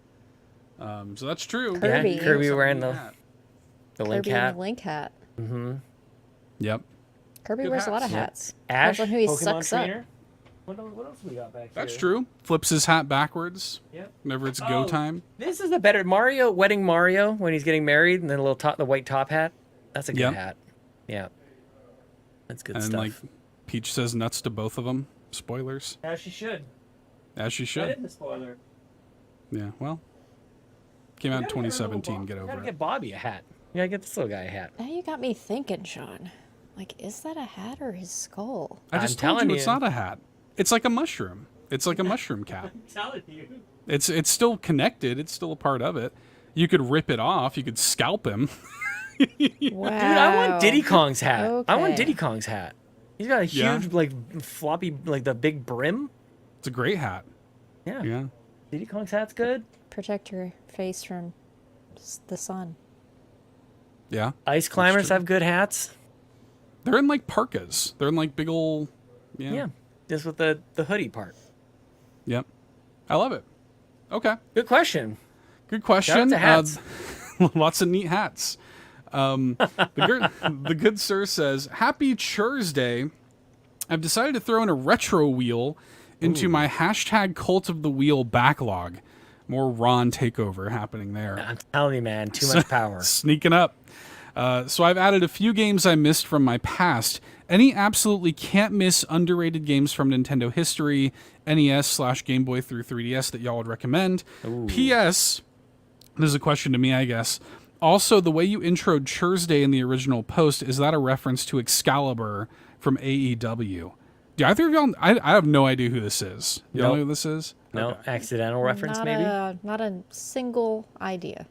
So that's true. Kirby. Yeah, Kirby wearing the Link Kirby hat. and the Link hat. Mm-hmm. Yep. Kirby wears a lot of hats. Ash, Depends on who he Pokemon sucks trainer. up. What else we got back here? That's true. Flips his hat backwards. Yep. Whenever it's go time. This is the better wedding Mario when he's getting married, and then the white top hat. That's a good hat. Yeah. That's good stuff. And Peach says nuts to both of them. Spoilers. As she should. As she should. That is the spoiler. Yeah, well. Came out in 2017. Get over gotta it. get Bobby a hat. You gotta get this little guy a hat. Now you got me thinking, Sean. Is that a hat or his skull? I just told you it's not a hat. It's like a mushroom. It's like a mushroom cap. I'm telling you. It's still connected. It's still a part of it. You could rip it off. You could scalp him. Wow. Dude, I want Diddy Kong's hat. Okay. I want Diddy Kong's hat. He's got a huge, floppy, the big brim. It's a great hat. Yeah. Yeah. Diddy Kong's hat's good. Protect your face from the sun. Yeah. Ice climbers have good hats. They're in parkas. They're in big old. Yeah. Just with the hoodie part. Yep. I love it. Okay. Good question. Good question. Shout out to hats. Lots of neat hats. The good sir says, "Happy Thursday. I've decided to throw in a retro wheel into my hashtag Cult of the Wheel backlog. More Ron takeover happening there. I'm telling you, man, too much power. Sneaking up. So I've added a few games I missed from my past. Any absolutely can't miss underrated games from Nintendo history, NES/Game Boy through 3DS that y'all would recommend. Ooh. P.S. This is a question to me, I guess. Also, the way you introed Thursday in the original post, is that a reference to Excalibur from AEW? Do either of y'all? I have no idea who this is. Y'all know who this is? No, Okay. accidental reference, maybe? Not a single idea.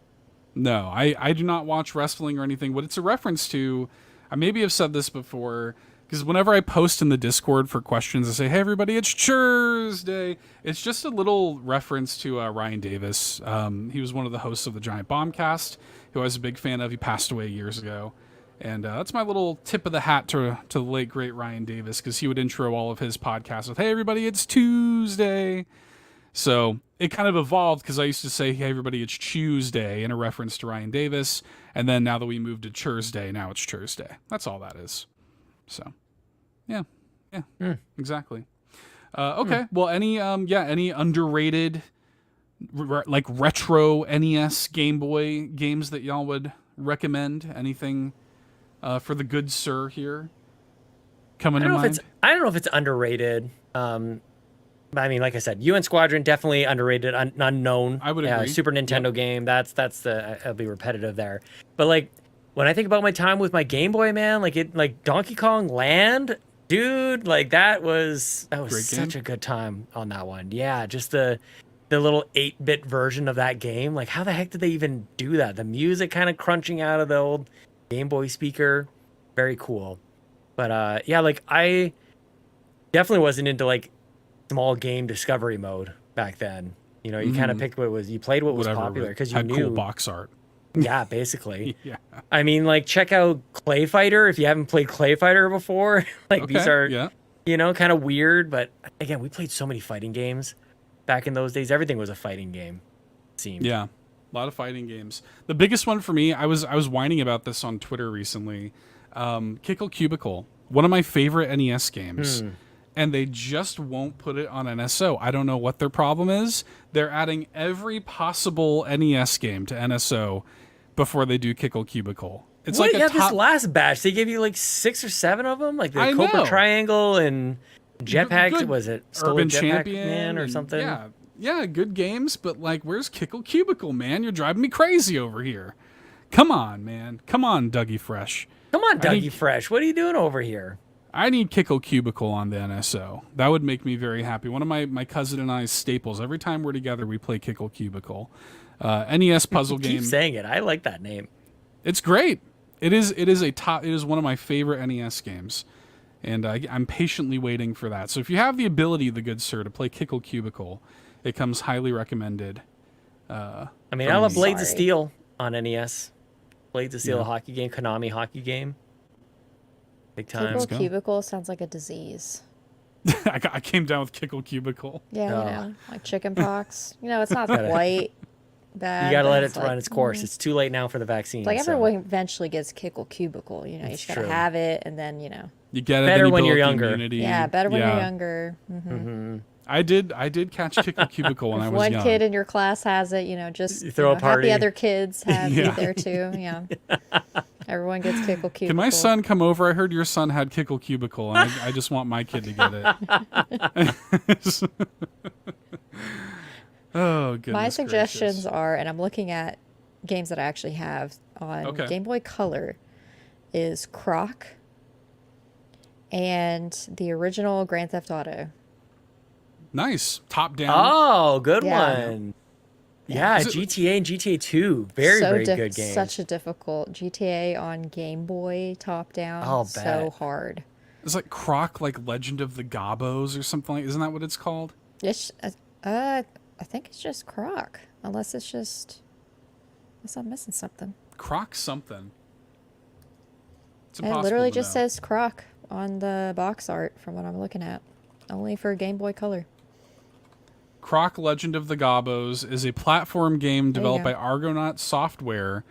No, I do not watch wrestling or anything. What it's a reference to, I maybe have said this before, because whenever I post in the Discord for questions, I say, "Hey everybody, it's Thursday." It's just a little reference to Ryan Davis. He was one of the hosts of the Giant Bombcast, who I was a big fan of. He passed away years ago. And that's my little tip of the hat to the late, great Ryan Davis, because he would intro all of his podcasts with, "Hey everybody, it's Tuesday." So it kind of evolved, because I used to say, "Hey everybody, it's Tuesday," in a reference to Ryan Davis. And then now that we moved to Thursday, now it's Thursday. That's all that is. So, yeah, exactly. Okay, well, any underrated, retro NES Game Boy games that y'all would recommend? Anything for the good sir here coming to mind? I don't know if it's underrated. I mean, like I said, UN Squadron definitely underrated, unknown. I would agree. Super Nintendo game. That's I'll be repetitive there. But when I think about my time with my Game Boy, man, Donkey Kong Land, dude, that was such a good time on that one. Yeah, just the little 8-bit version of that game. How the heck did they even do that? The music kind of crunching out of the old Game Boy speaker. Very cool. But I definitely wasn't into small game discovery mode back then. You kind of picked you played what was popular, because you knew cool box art. Yeah, basically. Yeah. I mean, check out Clay Fighter if you haven't played Clay Fighter before. These are kind of weird, but again, we played so many fighting games back in those days. Everything was a fighting game, it seemed. Yeah. A lot of fighting games. The biggest one for me, I was whining about this on Twitter recently. Kickle Cubicle, one of my favorite NES games. And they just won't put it on NSO. I don't know what their problem is. They're adding every possible NES game to NSO before they do Kickle Cubicle. It's this last batch, they gave you 6 or 7 of them, the Cobra Triangle and Jetpack. Good. Was it Urban Jetpack Champion Man or something? Yeah, good games, but where's Kickle Cubicle, man? You're driving me crazy over here. Come on, man. Come on, Dougie Fresh. Come on, Dougie Fresh. What are you doing over here? I need Kickle Cubicle on the NSO. That would make me very happy. One of my cousin and I's staples. Every time we're together, we play Kickle Cubicle. NES puzzle game. Keep saying it. I like that name. It's great. It is one of my favorite NES games, and I'm patiently waiting for that. So if you have the ability, the good sir, to play Kickle Cubicle, it comes highly recommended. I mean, I love Blades of Steel on NES. Blades of Steel, a hockey game, Konami hockey game. Big time. Kickle Cubicle sounds like a disease. I came down with Kickle Cubicle. Yeah, you know, like chicken pox. You know, it's not quite bad. You got to let it run its course. It's too late now for the vaccine. Like everyone eventually gets Kickle Cubicle. You know, you just got to have it, and then, you know. You get it better when you're younger. Immunity. Yeah, better when you're younger. Mm-hmm. I did catch Kickle Cubicle when I was young. One kid in your class has it, you know, just you throw a party. Have the other kids have it there too. Yeah. Everyone gets Kickle Cubicle. Can my son come over? I heard your son had Kickle Cubicle, and I just want my kid to get it. Oh, goodness. My suggestions gracious. are, and I'm looking at games that I actually have on Game Boy Color, is Croc and the original Grand Theft Auto. Nice. Top down. Oh, good one. Yeah, GTA and GTA 2. Very good game. Such a difficult GTA on Game Boy top down. Oh, so hard. It's like Croc, like Legend of the Gobos or something. Isn't that what it's called? It's, I think it's just Croc. Unless I'm missing something. Croc something. It's it literally just says Croc on the box art from what I'm looking at. Only for Game Boy Color. Croc Legend of the Gobos is a platform game developed by Argonaut Software,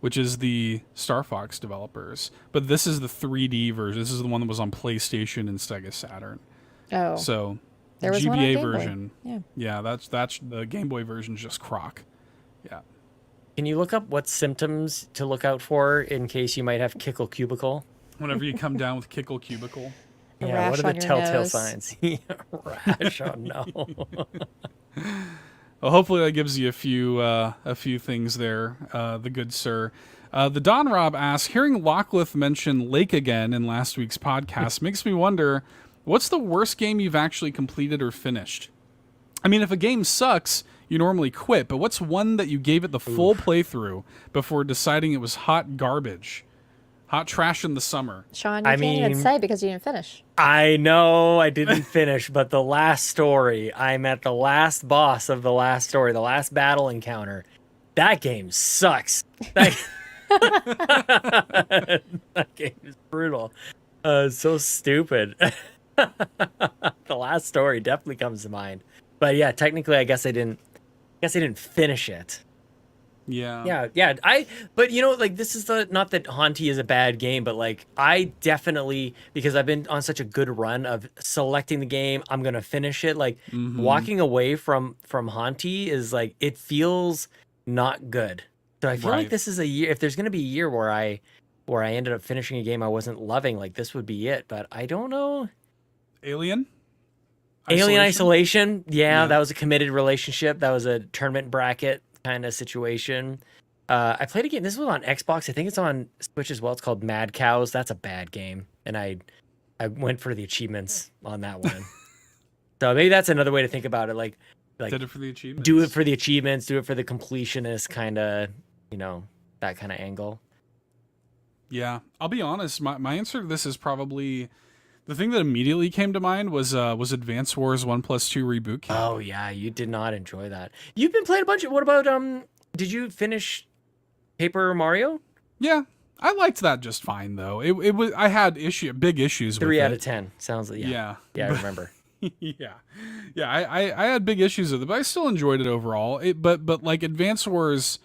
which is the Star Fox developers. But this is the 3D version. This is the one that was on PlayStation and Sega Saturn. Oh. So there was GBA one on Game version. Boy. Yeah, that's the Game Boy version is just Croc. Yeah. Can you look up what symptoms to look out for in case you might have Kickle Cubicle? Whenever you come down with Kickle Cubicle. Yeah, what are the telltale signs? Rash, oh no. Well, hopefully that gives you a few things there, the good sir. The Don Rob asks, hearing Lockleth mention Lake again in last week's podcast makes me wonder, what's the worst game you've actually completed or finished? I mean, if a game sucks, you normally quit, but what's one that you gave it the full playthrough before deciding it was hot garbage? Hot trash in the summer. Sean, you can't even say because you didn't finish. I know I didn't finish, but the last story, I'm at the last boss of the last story, the last battle encounter. That game sucks. That game is brutal. So stupid. The last story definitely comes to mind. But yeah, technically, I guess I didn't finish it. Yeah. But you know, like, this is not that Haunty is a bad game, but like, I definitely, because I've been on such a good run of selecting the game, I'm going to finish it. Like walking away from Haunty is like, it feels not good. So I feel like this is a year, if there's going to be a year where I ended up finishing a game I wasn't loving, like this would be it, but I don't know. Alien Isolation. Yeah, that was a committed relationship. That was a tournament bracket kind of situation. I played a game. This was on Xbox. I think it's on Switch as well. It's called Mad Cows. That's a bad game, and I went for the achievements on that one. So maybe that's another way to think about it. Like did it for the achievements. Do it for the achievements. Do it for the completionist kind of, that kind of angle. Yeah, I'll be honest. My answer to this is probably the thing that immediately came to mind was Advance Wars 1+2 Reboot Camp. Oh yeah, you did not enjoy that. You've been playing a bunch of. What about Did you finish Paper Mario? Yeah, I liked that just fine though. It was I had big issues with it. 3 out of 10 sounds like yeah. I remember. yeah, I had big issues with it, but I still enjoyed it overall. But like Advance Wars,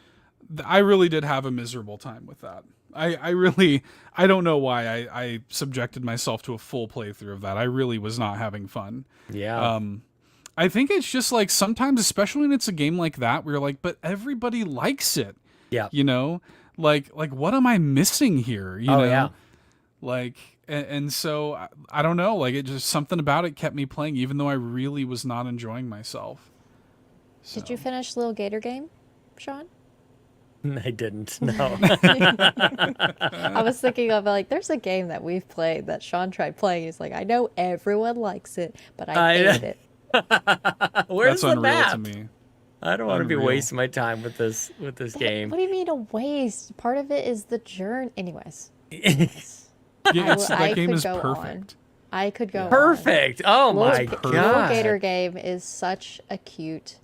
I really did have a miserable time with that. I don't know why I subjected myself to a full playthrough of that. I really was not having fun. Yeah. I think it's just like sometimes, especially when it's a game like that, where you're like, but everybody likes it. Yeah. Like what am I missing here? You know? Yeah. Like, and so I don't know, like it just something about it kept me playing, even though I really was not enjoying myself. So. Did you finish Little Gator Game, Sean? I didn't. No. I was thinking of like, there's a game that we've played that Sean tried playing. He's like, I know everyone likes it, but I hate it. Where's That's the map? to me. I don't want to be wasting my time with this game. What do you mean a waste? Part of it is the journey. Anyways. Yeah, that game is perfect. I could go perfect. On. Oh my god. Little Gator Game is such a cute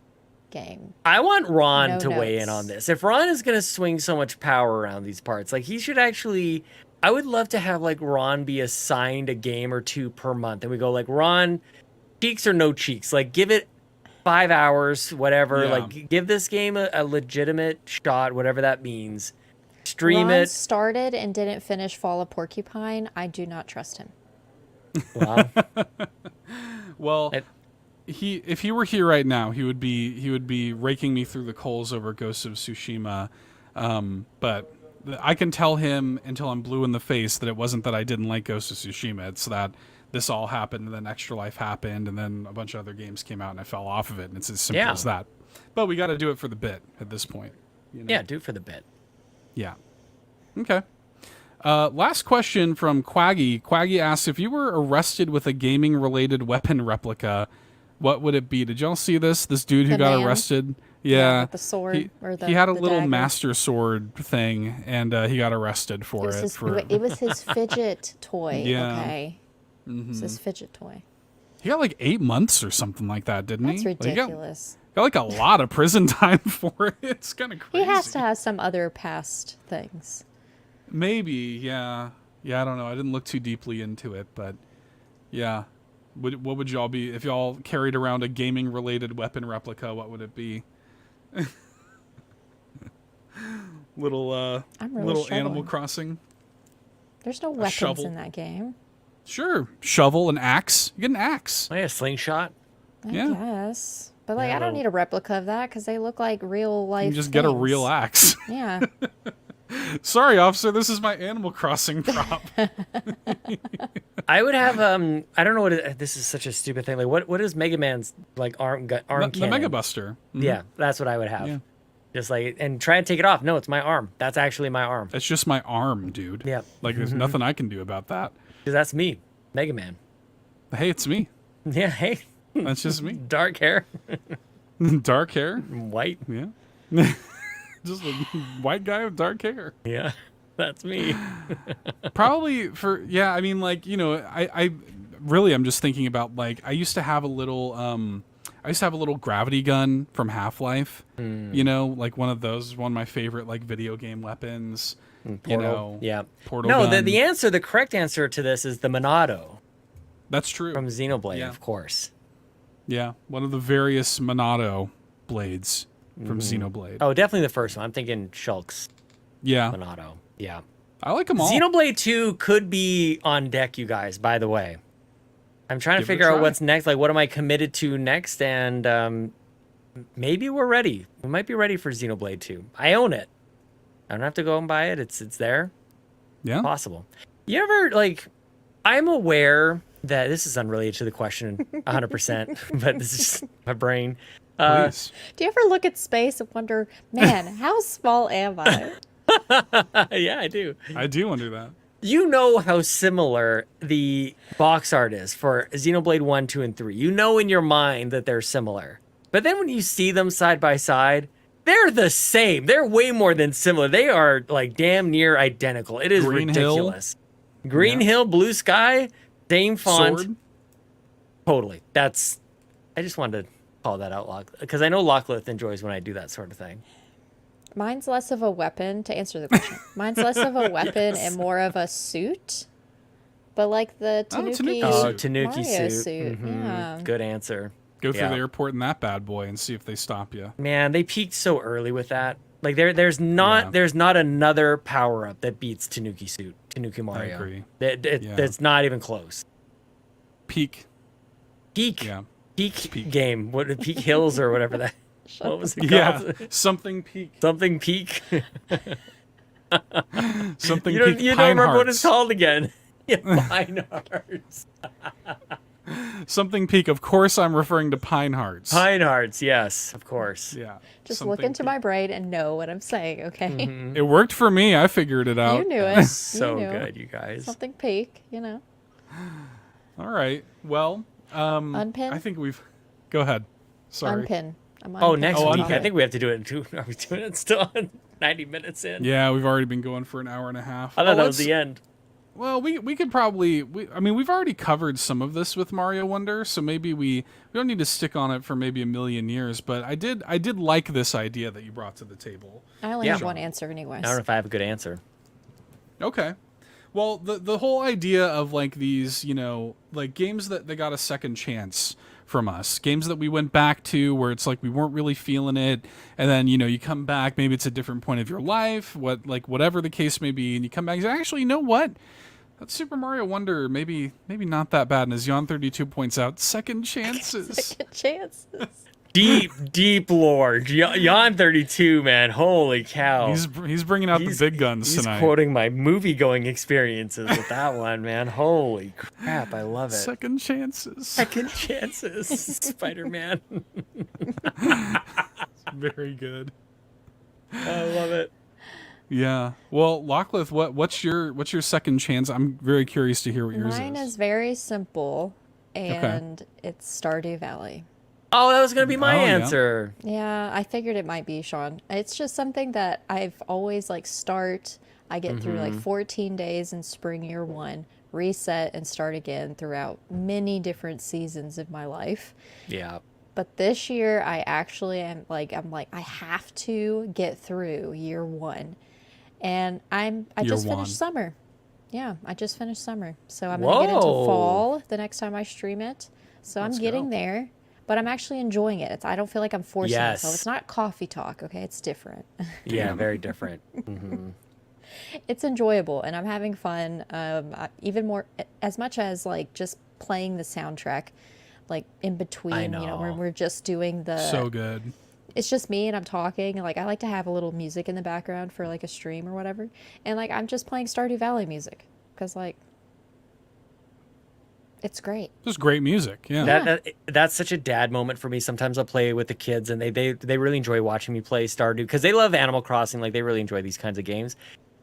game. I want Ron No to weigh in notes. on this. If Ron is going to swing so much power around these parts, like he should actually, I would love to have like Ron be assigned a game or two per month. And we go like, Ron, cheeks or no cheeks? Like give it 5 hours, whatever. Yeah. Like give this game a legitimate shot, whatever that means. Stream Ron it. started and didn't finish Fall of Porcupine. I do not trust him. Wow. Well, if he were here right now, he would be raking me through the coals over Ghost of Tsushima. But I can tell him until I'm blue in the face that it wasn't that I didn't like Ghost of Tsushima. It's that this all happened, and then Extra Life happened, and then a bunch of other games came out, and I fell off of it. And it's as simple as that. But we got to do it for the bit at this point. You know? Yeah, do it for the bit. Yeah. Okay. Last question from Quaggy. Quaggy asks, if you were arrested with a gaming-related weapon replica, what would it be? Did y'all see this? This dude who got arrested? Yeah. With the sword he had a the little dagger. master sword thing, and he got arrested for it. It was his fidget toy. Yeah. Okay. It was his fidget toy. He got like 8 months or something like that, didn't That's he? ridiculous. Got like a lot of prison time for it. It's kind of crazy. He has to have some other past things. Maybe, yeah. Yeah, I don't know. I didn't look too deeply into it, but yeah. What would y'all be if y'all carried around a gaming-related weapon replica? What would it be? little I'm really little struggling. Animal Crossing. There's no weapons shovel. in that game. Sure, shovel, an axe. You get an axe. Oh, yeah, slingshot. I Yeah. guess. But like, Yeah, I don't well- need a replica of that because they look like real life. You just get a real axe. Yeah. Sorry, officer. This is my Animal Crossing prop. I would have I don't know what this is such a stupid thing. Like what is Mega Man's like arm the cannon? Mega Buster. Mhm. Yeah, that's what I would have. Yeah. Just like and try and take it off. No, it's my arm. That's actually my arm. It's just my arm, dude. Yeah. Like there's nothing I can do about that. Because that's me, Mega Man. Hey, it's me. Yeah, hey, That's just me. dark hair, Dark hair. white. Yeah. Just a white guy with dark hair. Yeah, that's me. Probably for I mean, like, you know, I really I'm just thinking about like I used to have a little gravity gun from Half-Life. You know, like one of those, one of my favorite like video game weapons. Portal. You know, Yeah. portal No, gun. the correct answer to this is the Monado That's true. from Xenoblade, Yeah. of course. Yeah, one of the various Monado blades from Xenoblade. Oh, definitely the first one. I'm thinking Shulk's Yeah, Monado. Yeah. I like them all. Xenoblade 2 could be on deck, you guys, by the way. I'm trying to Give it a figure out try. what's next. Like, what am I committed to next? And maybe we're ready. We might be ready for Xenoblade 2. I own it. I don't have to go and buy it. It's there. Yeah. Possible. You ever, like, I'm aware that this is unrelated to the question 100%, but this is just my brain. Please. Do you ever look at space and wonder, man, how small am I? Yeah, I do. I do wonder that. You know how similar the box art is for Xenoblade 1, 2, and 3. You know in your mind that they're similar. But then when you see them side by side, they're the same. They're way more than similar. They are like damn near identical. It is Green Hill. ridiculous. Green Hill, blue sky, same font. Sword. Totally. I just wanted to call that out, because I know Lockleth enjoys when I do that sort of thing. Mine's less of a weapon, to answer the question. Mine's less of a weapon and more of a suit. But like the Tanuki, Tanuki Mario suit. Mhm. Yeah. Good answer. Go through Yeah. the airport in that bad boy and see if they stop you. Man, they peaked so early with that. Like there's not another power up that beats Tanuki Mario. I agree. It's not even close. Peak. Peak. Yeah. Peak game. What Peak Hills or whatever that. What was it called? Yeah. Something peak. Something Peak. Something You don't peak. remember Pine what it's Hearts. called again. Yeah, Pine Hearts. Something peak. Of course, I'm referring to Pine Hearts. Pine Hearts, yes, of course. Yeah. Just Something look into peak. my brain and know what I'm saying, okay? It worked for me. I figured it out. You knew it. So you knew. good, you guys. Something peak, you know. All right. Well, Unpin? I think we've. Go ahead. Sorry. Unpin. I'm Oh, unpin. next Oh, week. okay. I think we have to do it in two. Are we doing it still 90 minutes in? Yeah, we've already been going for an hour and a half. I thought that let's- was the end. Well, we could probably. I mean, we've already covered some of this with Mario Wonder, so maybe we don't need to stick on it for maybe a million years. But I did like this idea that you brought to the table. I only have one answer, anyways. I don't know if I have a good answer. Okay. Well, the whole idea of like these, like games that they got a second chance from us, games that we went back to where it's like we weren't really feeling it, and then you come back, maybe it's a different point of your life, whatever the case may be, and you come back and say, actually, you know what? That Super Mario Wonder maybe not that bad. And as Yon32 points out, second chances. Second chances. Deep lore. Yon32, man. Holy cow. He's bringing out the big guns tonight. He's quoting my movie-going experiences with that one, man. Holy crap, I love it. Second chances. Second chances. Spider-Man. Very good. I love it. Yeah. Well, Lachlan, what's your second chance? I'm very curious to hear what yours is. Mine is very simple, and it's Stardew Valley. Oh, that was going to be my answer. Yeah, I figured it might be, Sean. It's just something that I've always I get through like 14 days in spring year 1, reset and start again throughout many different seasons of my life. Yeah. But this year I actually am I have to get through year 1. And I just finished summer. Yeah, I just finished summer. So I'm going to get into fall the next time I stream it. So I'm getting there. But I'm actually enjoying it. I don't feel like I'm forcing myself. It's not coffee talk, okay? It's different. Yeah, very different. Mm-hmm. It's enjoyable, and I'm having fun. Even more, as much as like just playing the soundtrack, like in between, when we're just doing the. So good. It's just me and I'm talking. Like I like to have a little music in the background for like a stream or whatever, and like I'm just playing Stardew Valley music because like. It's great. Just great music. Yeah. That's such a dad moment for me. Sometimes I'll play with the kids and they really enjoy watching me play Stardew because they love Animal Crossing. Like they really enjoy these kinds of games.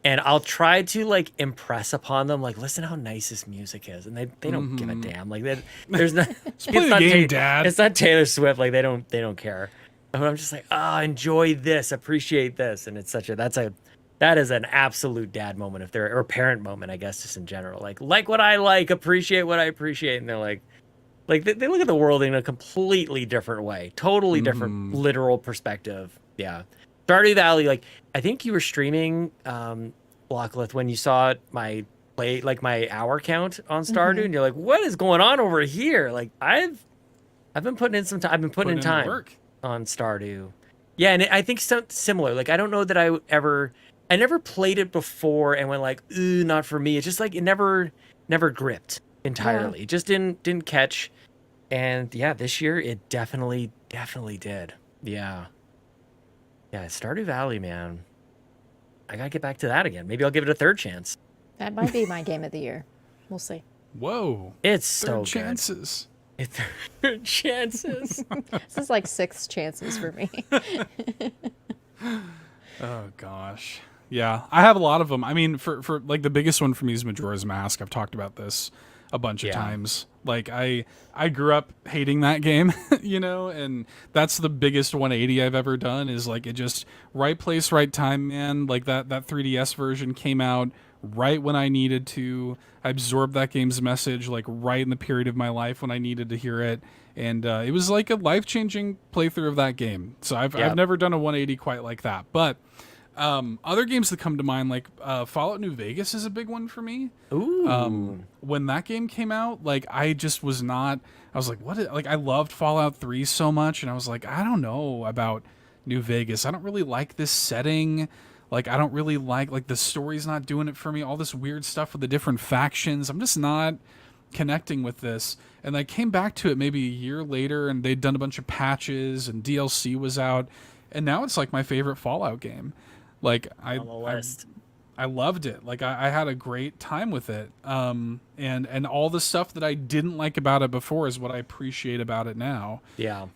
And I'll try to like impress upon them, like, listen how nice this music is. And they don't give a damn. Like there's not Just play the game, Dad. It's not Taylor Swift. Like they don't care. But I'm just like, enjoy this, appreciate this. And it's that is an absolute dad moment or parent moment, I guess, just in general. Like what I like, appreciate what I appreciate. And they're like they look at the world in a completely different way, totally different literal perspective. Yeah. Stardew Valley, like I think you were streaming, Lachlan, when you saw my hour count on Stardew, and you're like, what is going on over here? Like I've been putting in some time. I've been putting in time on Stardew. Yeah, and I think similar. Like I don't know that I never played it before and went like, ooh, not for me. It's just like it never gripped entirely. It just didn't catch. And yeah, this year it definitely did. Yeah. Yeah, Stardew Valley, man. I gotta get back to that again. Maybe I'll give it a third chance. That might be my game of the year. We'll see. Whoa. It's so third good. chances. It's third chances. This is like 6 chances for me. Oh gosh. Yeah, I have a lot of them. I mean, for like the biggest one for me is Majora's Mask. I've talked about this a bunch of times. Like I grew up hating that game, and that's the biggest 180 I've ever done is like it just right place, right time, man. Like that 3DS version came out right when I needed to. I absorbed that game's message like right in the period of my life when I needed to hear it. And it was like a life-changing playthrough of that game. So I've never done a 180 quite like that. But other games that come to mind, like Fallout New Vegas is a big one for me. Ooh. When that game came out, like I was like, what? Like I loved Fallout 3 so much, and I was like, I don't know about New Vegas. I don't really like this setting. Like I don't really like the story's not doing it for me. All this weird stuff with the different factions. I'm just not connecting with this. And I came back to it maybe a year later, and they'd done a bunch of patches and DLC was out, and now it's like my favorite Fallout game. Like I loved it. Like I had a great time with it. And all the stuff that I didn't like about it before is what I appreciate about it now. Yeah.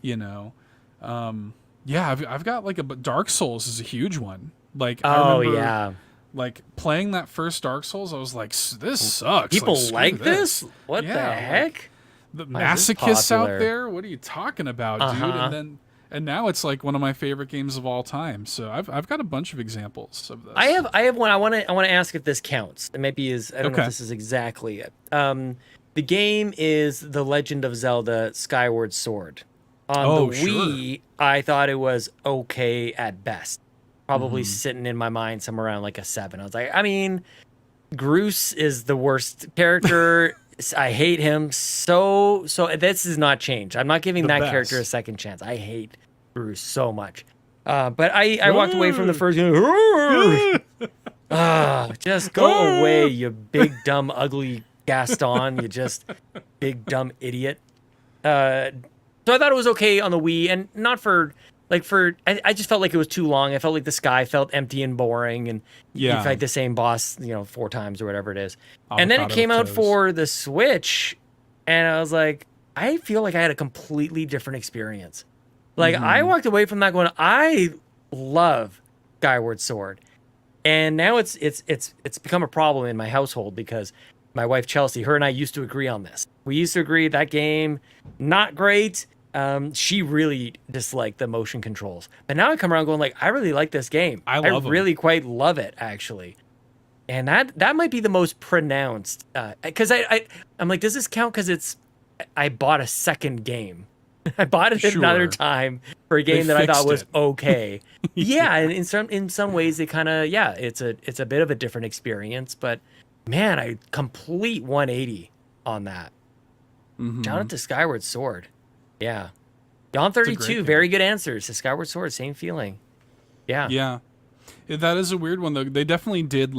I've got like Dark Souls is a huge one. Like I remember, like playing that first Dark Souls, I was like, this sucks. People like this? What the heck? The masochists out there? What are you talking about, dude? And now it's like one of my favorite games of all time. So I've got a bunch of examples of this. I have one. I want to ask if this counts. It maybe is. I don't know if this is exactly it. The game is The Legend of Zelda: Skyward Sword. On the Wii, I thought it was okay at best. Probably sitting in my mind somewhere around like a 7. I was like, I mean, Groose is the worst character. I hate him so. This has not changed. I'm not giving that character a second chance. I hate Bruce so much. But I walked away from the first game. Just go away, you big dumb ugly Gaston. You just big dumb idiot. So I thought it was okay on the Wii, and not for I just felt like it was too long. I felt like the sky felt empty and boring, and you fight the same boss, 4 times or whatever it is. And then it came out for the Switch, and I was like, I feel like I had a completely different experience. Like I walked away from that going, I love Skyward Sword, and now it's become a problem in my household because my wife Chelsea, her and I used to agree on this. We used to agree that game not great. She really disliked the motion controls, but now I come around going like, I really like this game. I really quite love it actually, and that might be the most pronounced. Because I'm like, does this count? Because I bought a second game. I bought it another time for a game that I thought was okay. Yeah, and in some ways it kind of it's a bit of a different experience, but man, I complete 180 on that. Shout out to Skyward Sword. Yeah. Dawn 32, very good answers. The Skyward Sword, same feeling. Yeah. Yeah. That is a weird one, though. They definitely did,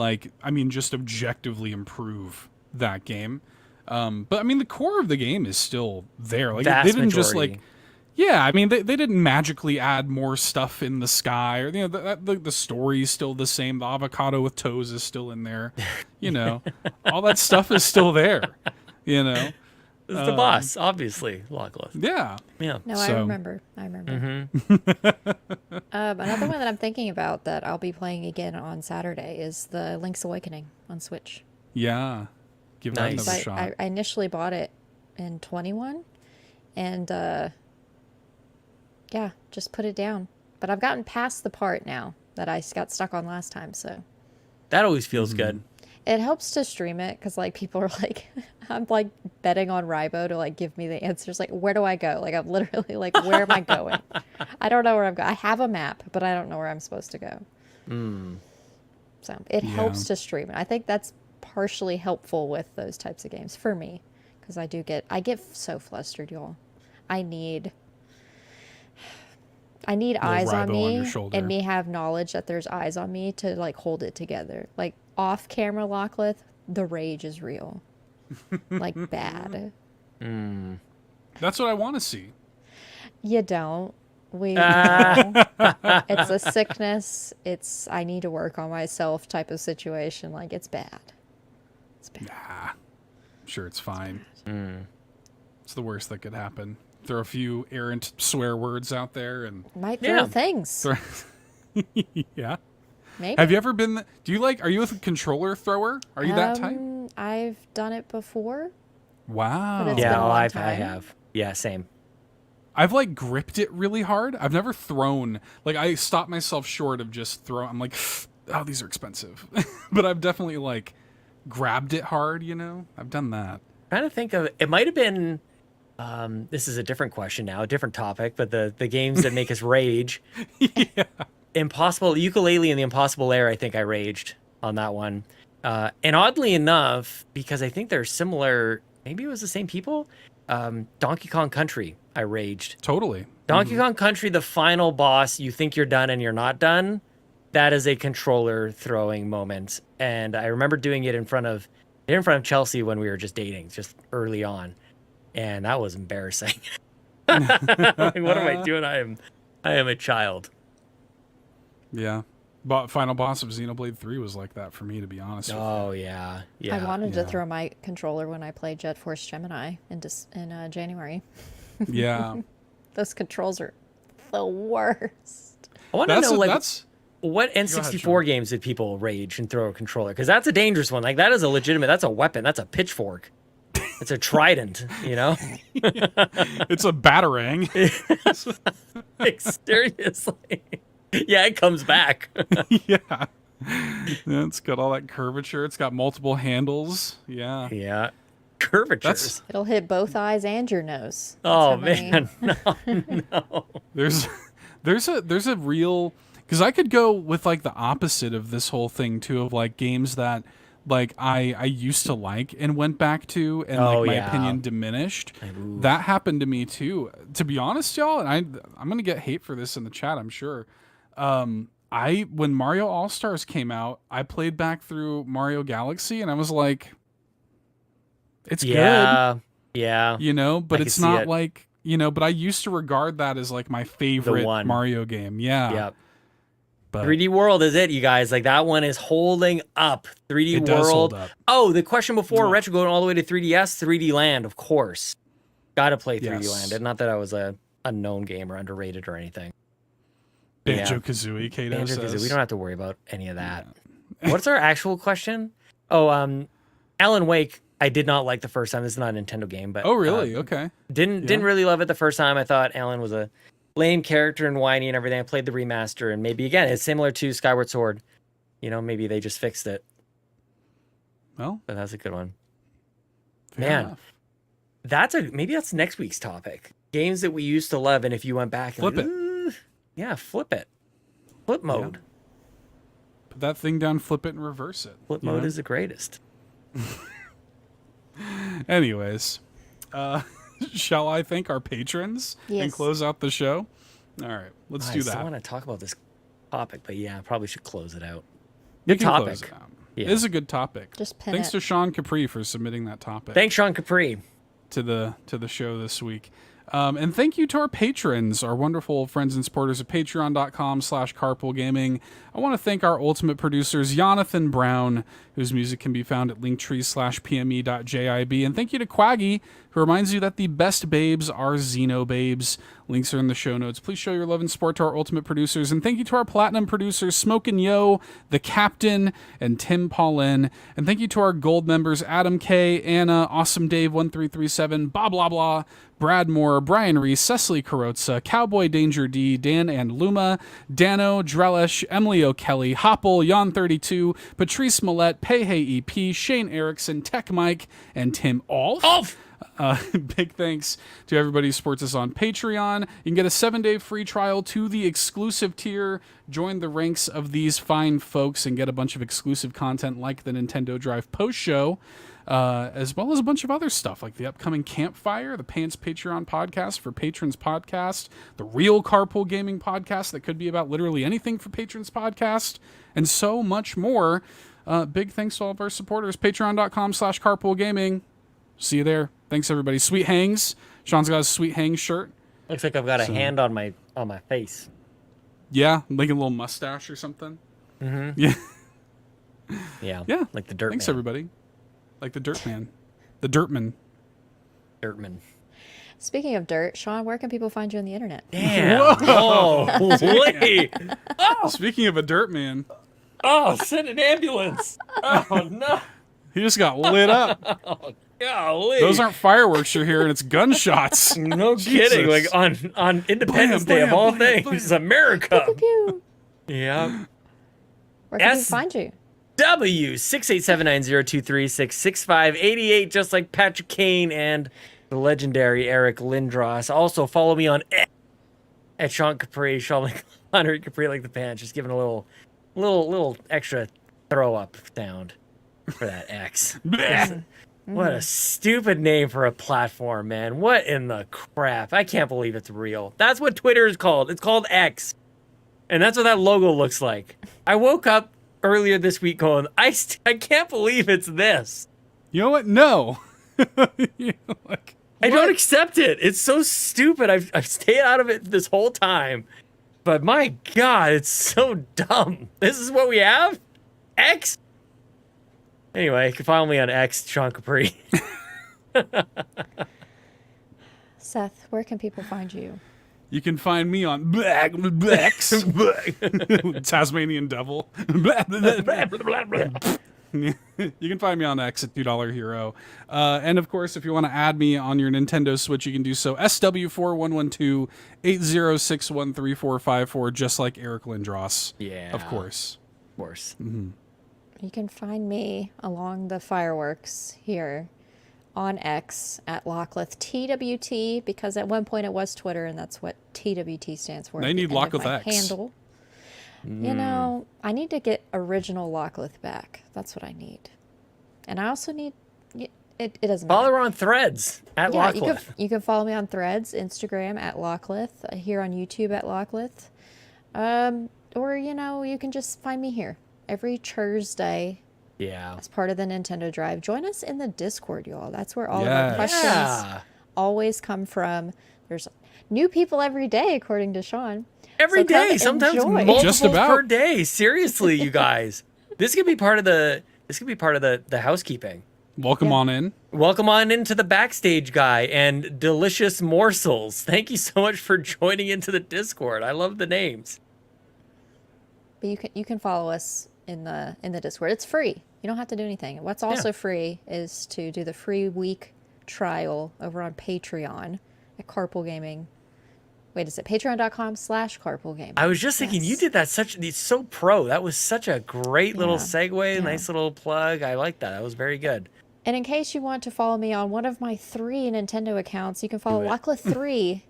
just objectively improve that game. But, I mean, the core of the game is still there. Like, they didn't just, they didn't magically add more stuff in the sky. Or, the story's still the same. The avocado with toes is still in there. All that stuff is still there, It's the boss, obviously, Lockless. Yeah. No, I remember. Another one that I'm thinking about that I'll be playing again on Saturday is the Link's Awakening on Switch. Yeah. Give that another shot. I initially bought it in 21, and just put it down. But I've gotten past the part now that I got stuck on last time, so. That always feels good. It helps to stream it because people are like, I'm betting on Rybo to give me the answers. Like, where do I go? I'm literally where am I going? I don't know where I'm going. I have a map, but I don't know where I'm supposed to go. So it helps to stream it. I think that's partially helpful with those types of games for me because I get so flustered, y'all. I need eyes on me and me have knowledge that there's eyes on me to hold it together. Off camera, Lockleth, the rage is real. Bad. That's what I want to see. You don't. We know. It's a sickness. It's I need to work on myself type of situation. It's bad. It's bad. Nah. I'm sure it's fine. It's the worst that could happen. Throw a few errant swear words out there and might throw things. Yeah. Maybe. Have you ever been? Are you a controller thrower? Are you that type? I've done it before. Wow. Yeah, I have. Yeah, same. I've gripped it really hard. I've never thrown. I stop myself short of just throwing. I'm like, oh, these are expensive. But I've definitely grabbed it hard. I've done that. I'm trying to think of it. Might have been. This is a different question now, a different topic, but the games that make us rage. Yeah. Impossible Ukulele and the Impossible Air, I think I raged on that one. And oddly enough, because I think they're similar, maybe it was the same people, Donkey Kong Country, I raged. Totally. Donkey Kong Country, the final boss, you think you're done and you're not done. That is a controller throwing moment. And I remember doing it in front of Chelsea when we were just dating, just early on. And that was embarrassing. What am I doing? I am a child. Yeah. Final boss of Xenoblade 3 was like that for me, to be honest with you. Oh, yeah. I wanted to throw my controller when I played Jet Force Gemini in January. Yeah. Those controls are the worst. I want to know, what N64 games did people rage and throw a controller? Because that's a dangerous one. That is a legitimate, that's a weapon. That's a pitchfork. It's a trident, you know? It's a batarang. Like, seriously. Yeah, it comes back. Yeah. It's got all that curvature. It's got multiple handles. Yeah. Yeah. Curvatures. It'll hit both eyes and your nose. Oh, man. No. There's a real, because I could go with like the opposite of this whole thing too, of like games that like I used to like and went back to, and like my opinion diminished. That happened to me too. To be honest, y'all, and I'm gonna get hate for this in the chat, I'm sure. When Mario All-Stars came out, I played back through Mario Galaxy, and I was like, it's good. Yeah. You know, but it's not like, you know, but I used to regard that as like my favorite Mario game. Yeah. Yep. But 3D World is it, you guys. Like, that one is holding up. 3D World. Does hold up. Oh, the question before, Retro going all the way to 3DS, 3D Land, of course. Gotta play 3D Land. And not that I was a unknown game or underrated or anything. Banjo-Kazooie, Kato says. We don't have to worry about any of that. Yeah. What's our actual question? Oh, Alan Wake, I did not like the first time. This is not a Nintendo game, but... Oh, really? Okay. Didn't really love it the first time. I thought Alan was a lame character and whiny and everything. I played the remaster, and maybe, again, it's similar to Skyward Sword. You know, maybe they just fixed it. Well... But that's a good one. Man. Enough. Maybe that's next week's topic. Games that we used to love, and if you went back... Flip it. Yeah, flip it. Flip mode. Yeah. Put that thing down, flip it, and reverse it. Flip mode is the greatest. Anyways, shall I thank our patrons and close out the show? All right, let's do that. I want to talk about this topic, but yeah, I probably should close it out. Good topic. Yeah. It is a good topic. Just pin Thanks to Sean Capri for submitting that topic. Thanks, Sean Capri. To the show this week. And thank you to our patrons, our wonderful friends and supporters at patreon.com/carpoolgaming. I want to thank our ultimate producers, Jonathan Brown, whose music can be found at linktree/pme.jib. And thank you to Cwaggy, who reminds you that the best babes are Xenobabes. Links are in the show notes. Please show your love and support to our ultimate producers. And thank you to our platinum producers, Smokin Joe, The Captain, and Tim Paullin. And thank you to our gold members, Adam K, Anna, Awesome Dave 1337, BobLoblaw, Brad Moore, Brian Reese, Cecily Carrozza, CowboyDangerD, Dan and Luma, Dannohh, Drellesh, Emily O'Kelly, Hoppel, Jan32, Patrice Mallette, Peje EP, Shane Erickson, Tech Mike, and Tim Aulph. Big thanks to everybody who supports us on Patreon. You can get a 7-day free trial to the exclusive tier. Join the ranks of these fine folks and get a bunch of exclusive content like the Nintendo Drive post show, as well as a bunch of other stuff like the upcoming Campfire, the Pants Patreon podcast for Patrons podcast, the Real Carpool Gaming podcast that could be about literally anything for Patrons podcast, and so much more. Big thanks to all of our supporters. Patreon.com/carpoolgaming. See you there. Thanks, everybody. Sweet hangs. Sean's got a sweet hangs shirt. Looks like I've got a hand on my face. Yeah, like a little mustache or something. Mm-hmm. Yeah. Yeah. Like the Dirt Thanks, Man. everybody. Like the Dirt Man. The Dirtman. Dirtman. Speaking of dirt, Sean, where can people find you on the internet? Damn. Oh, wait. Oh. Speaking of a Dirt Man. Oh, send an ambulance. Oh, no. He just got lit up. Oh, golly. Those aren't fireworks you're hearing, it's gunshots. No kidding. Like on Independence Day of all things, America. Pew, pew, pew. Yeah. Where can people find you? W6879023666588, just like Patrick Kane and the legendary Eric Lindros. Also, follow me on at Sean Capri, Sean like Hunter Capri like the pants. Just giving a little extra throw up sound for that X. What a stupid name for a platform, man. What in the crap? I can't believe it's real. That's what Twitter is called. It's called X. And that's what that logo looks like. I woke up earlier this week going, I can't believe it's this. You know what? No. I don't accept it. It's so stupid. I've stayed out of it this whole time. But my God, it's so dumb. This is what we have? X? Anyway, you can follow me on X, Sean Capri. Seth, where can people find you? You can find me on Tasmanian Devil. You can find me on X at $2 Hero. And of course, if you want to add me on your Nintendo Switch, you can do so. SW4112-80613454, just like Eric Lindros. Yeah. Of course. Of course. Mm-hmm. You can find me along the fireworks here on X at Lockleth TWT, because at one point it was Twitter, and that's what TWT stands for. They need Lockleth X. Handle. You know, I need to get original Lockleth back. That's what I need. And I also need... It doesn't matter. Follow her on Threads at Lockleth. You can follow me on Threads, Instagram at Lockleth, here on YouTube at Lockleth. Or, you know, you can just find me here every Thursday. Yeah. As part of the Nintendo Drive. Join us in the Discord, y'all. That's where all of our questions always come from. There's new people every day, according to Sean. Every day, sometimes multiple per day. Seriously, you guys. This could be part of the housekeeping. Welcome on in. Welcome on into the backstage guy and delicious morsels. Thank you so much for joining into the Discord. I love the names. But you can follow us in the Discord. It's free. You don't have to do anything. What's also free is to do the free week trial over on Patreon at Carpool Gaming. Wait, is it patreon.com/Carpool Gaming? I was just thinking you did that it's so pro. That was such a great little segue, nice little plug. I like that. That was very good. And in case you want to follow me on one of my 3 Nintendo accounts, you can follow Lockleth3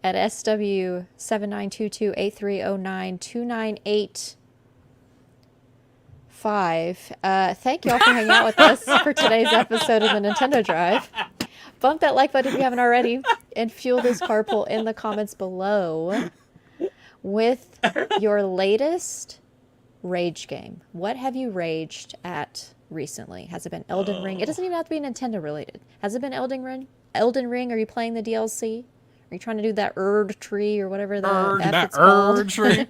at SW792283092985. Thank you all for hanging out with us for today's episode of the Nintendo Drive. Bump that like button if you haven't already, and fuel this carpool in the comments below with your latest rage game. What have you raged at recently? Has it been Elden Ring? It doesn't even have to be Nintendo related. Has it been Elden Ring? Are you playing the DLC? Are you trying to do that Erd tree or whatever that Erd tree?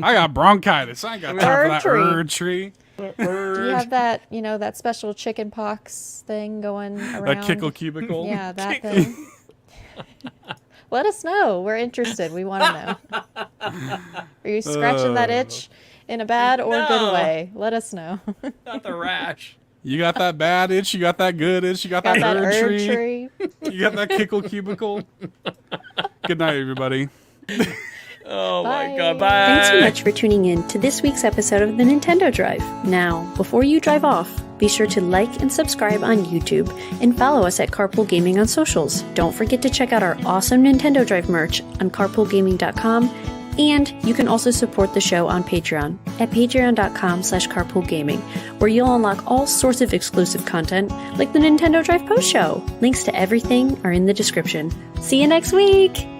I got bronchitis. I ain't got time for that Erd tree. Do you have that, that special chicken pox thing going around? That kickle cubicle? Yeah, that thing. Let us know. We're interested. We want to know. Are you scratching that itch in a bad or good way? Let us know. Not the rash. You got that bad itch, you got that good itch, you got that Erd tree. You got that kickle cubicle. Good night, everybody. Oh Bye. My God, bye. Thanks so much for tuning in to this week's episode of the Nintendo Drive. Now, before you drive off, be sure to like and subscribe on YouTube and follow us at Carpool Gaming on socials. Don't forget to check out our awesome Nintendo Drive merch on carpoolgaming.com, and you can also support the show on Patreon at patreon.com/carpoolgaming, where you'll unlock all sorts of exclusive content like the Nintendo Drive post show. Links to everything are in the description. See you next week!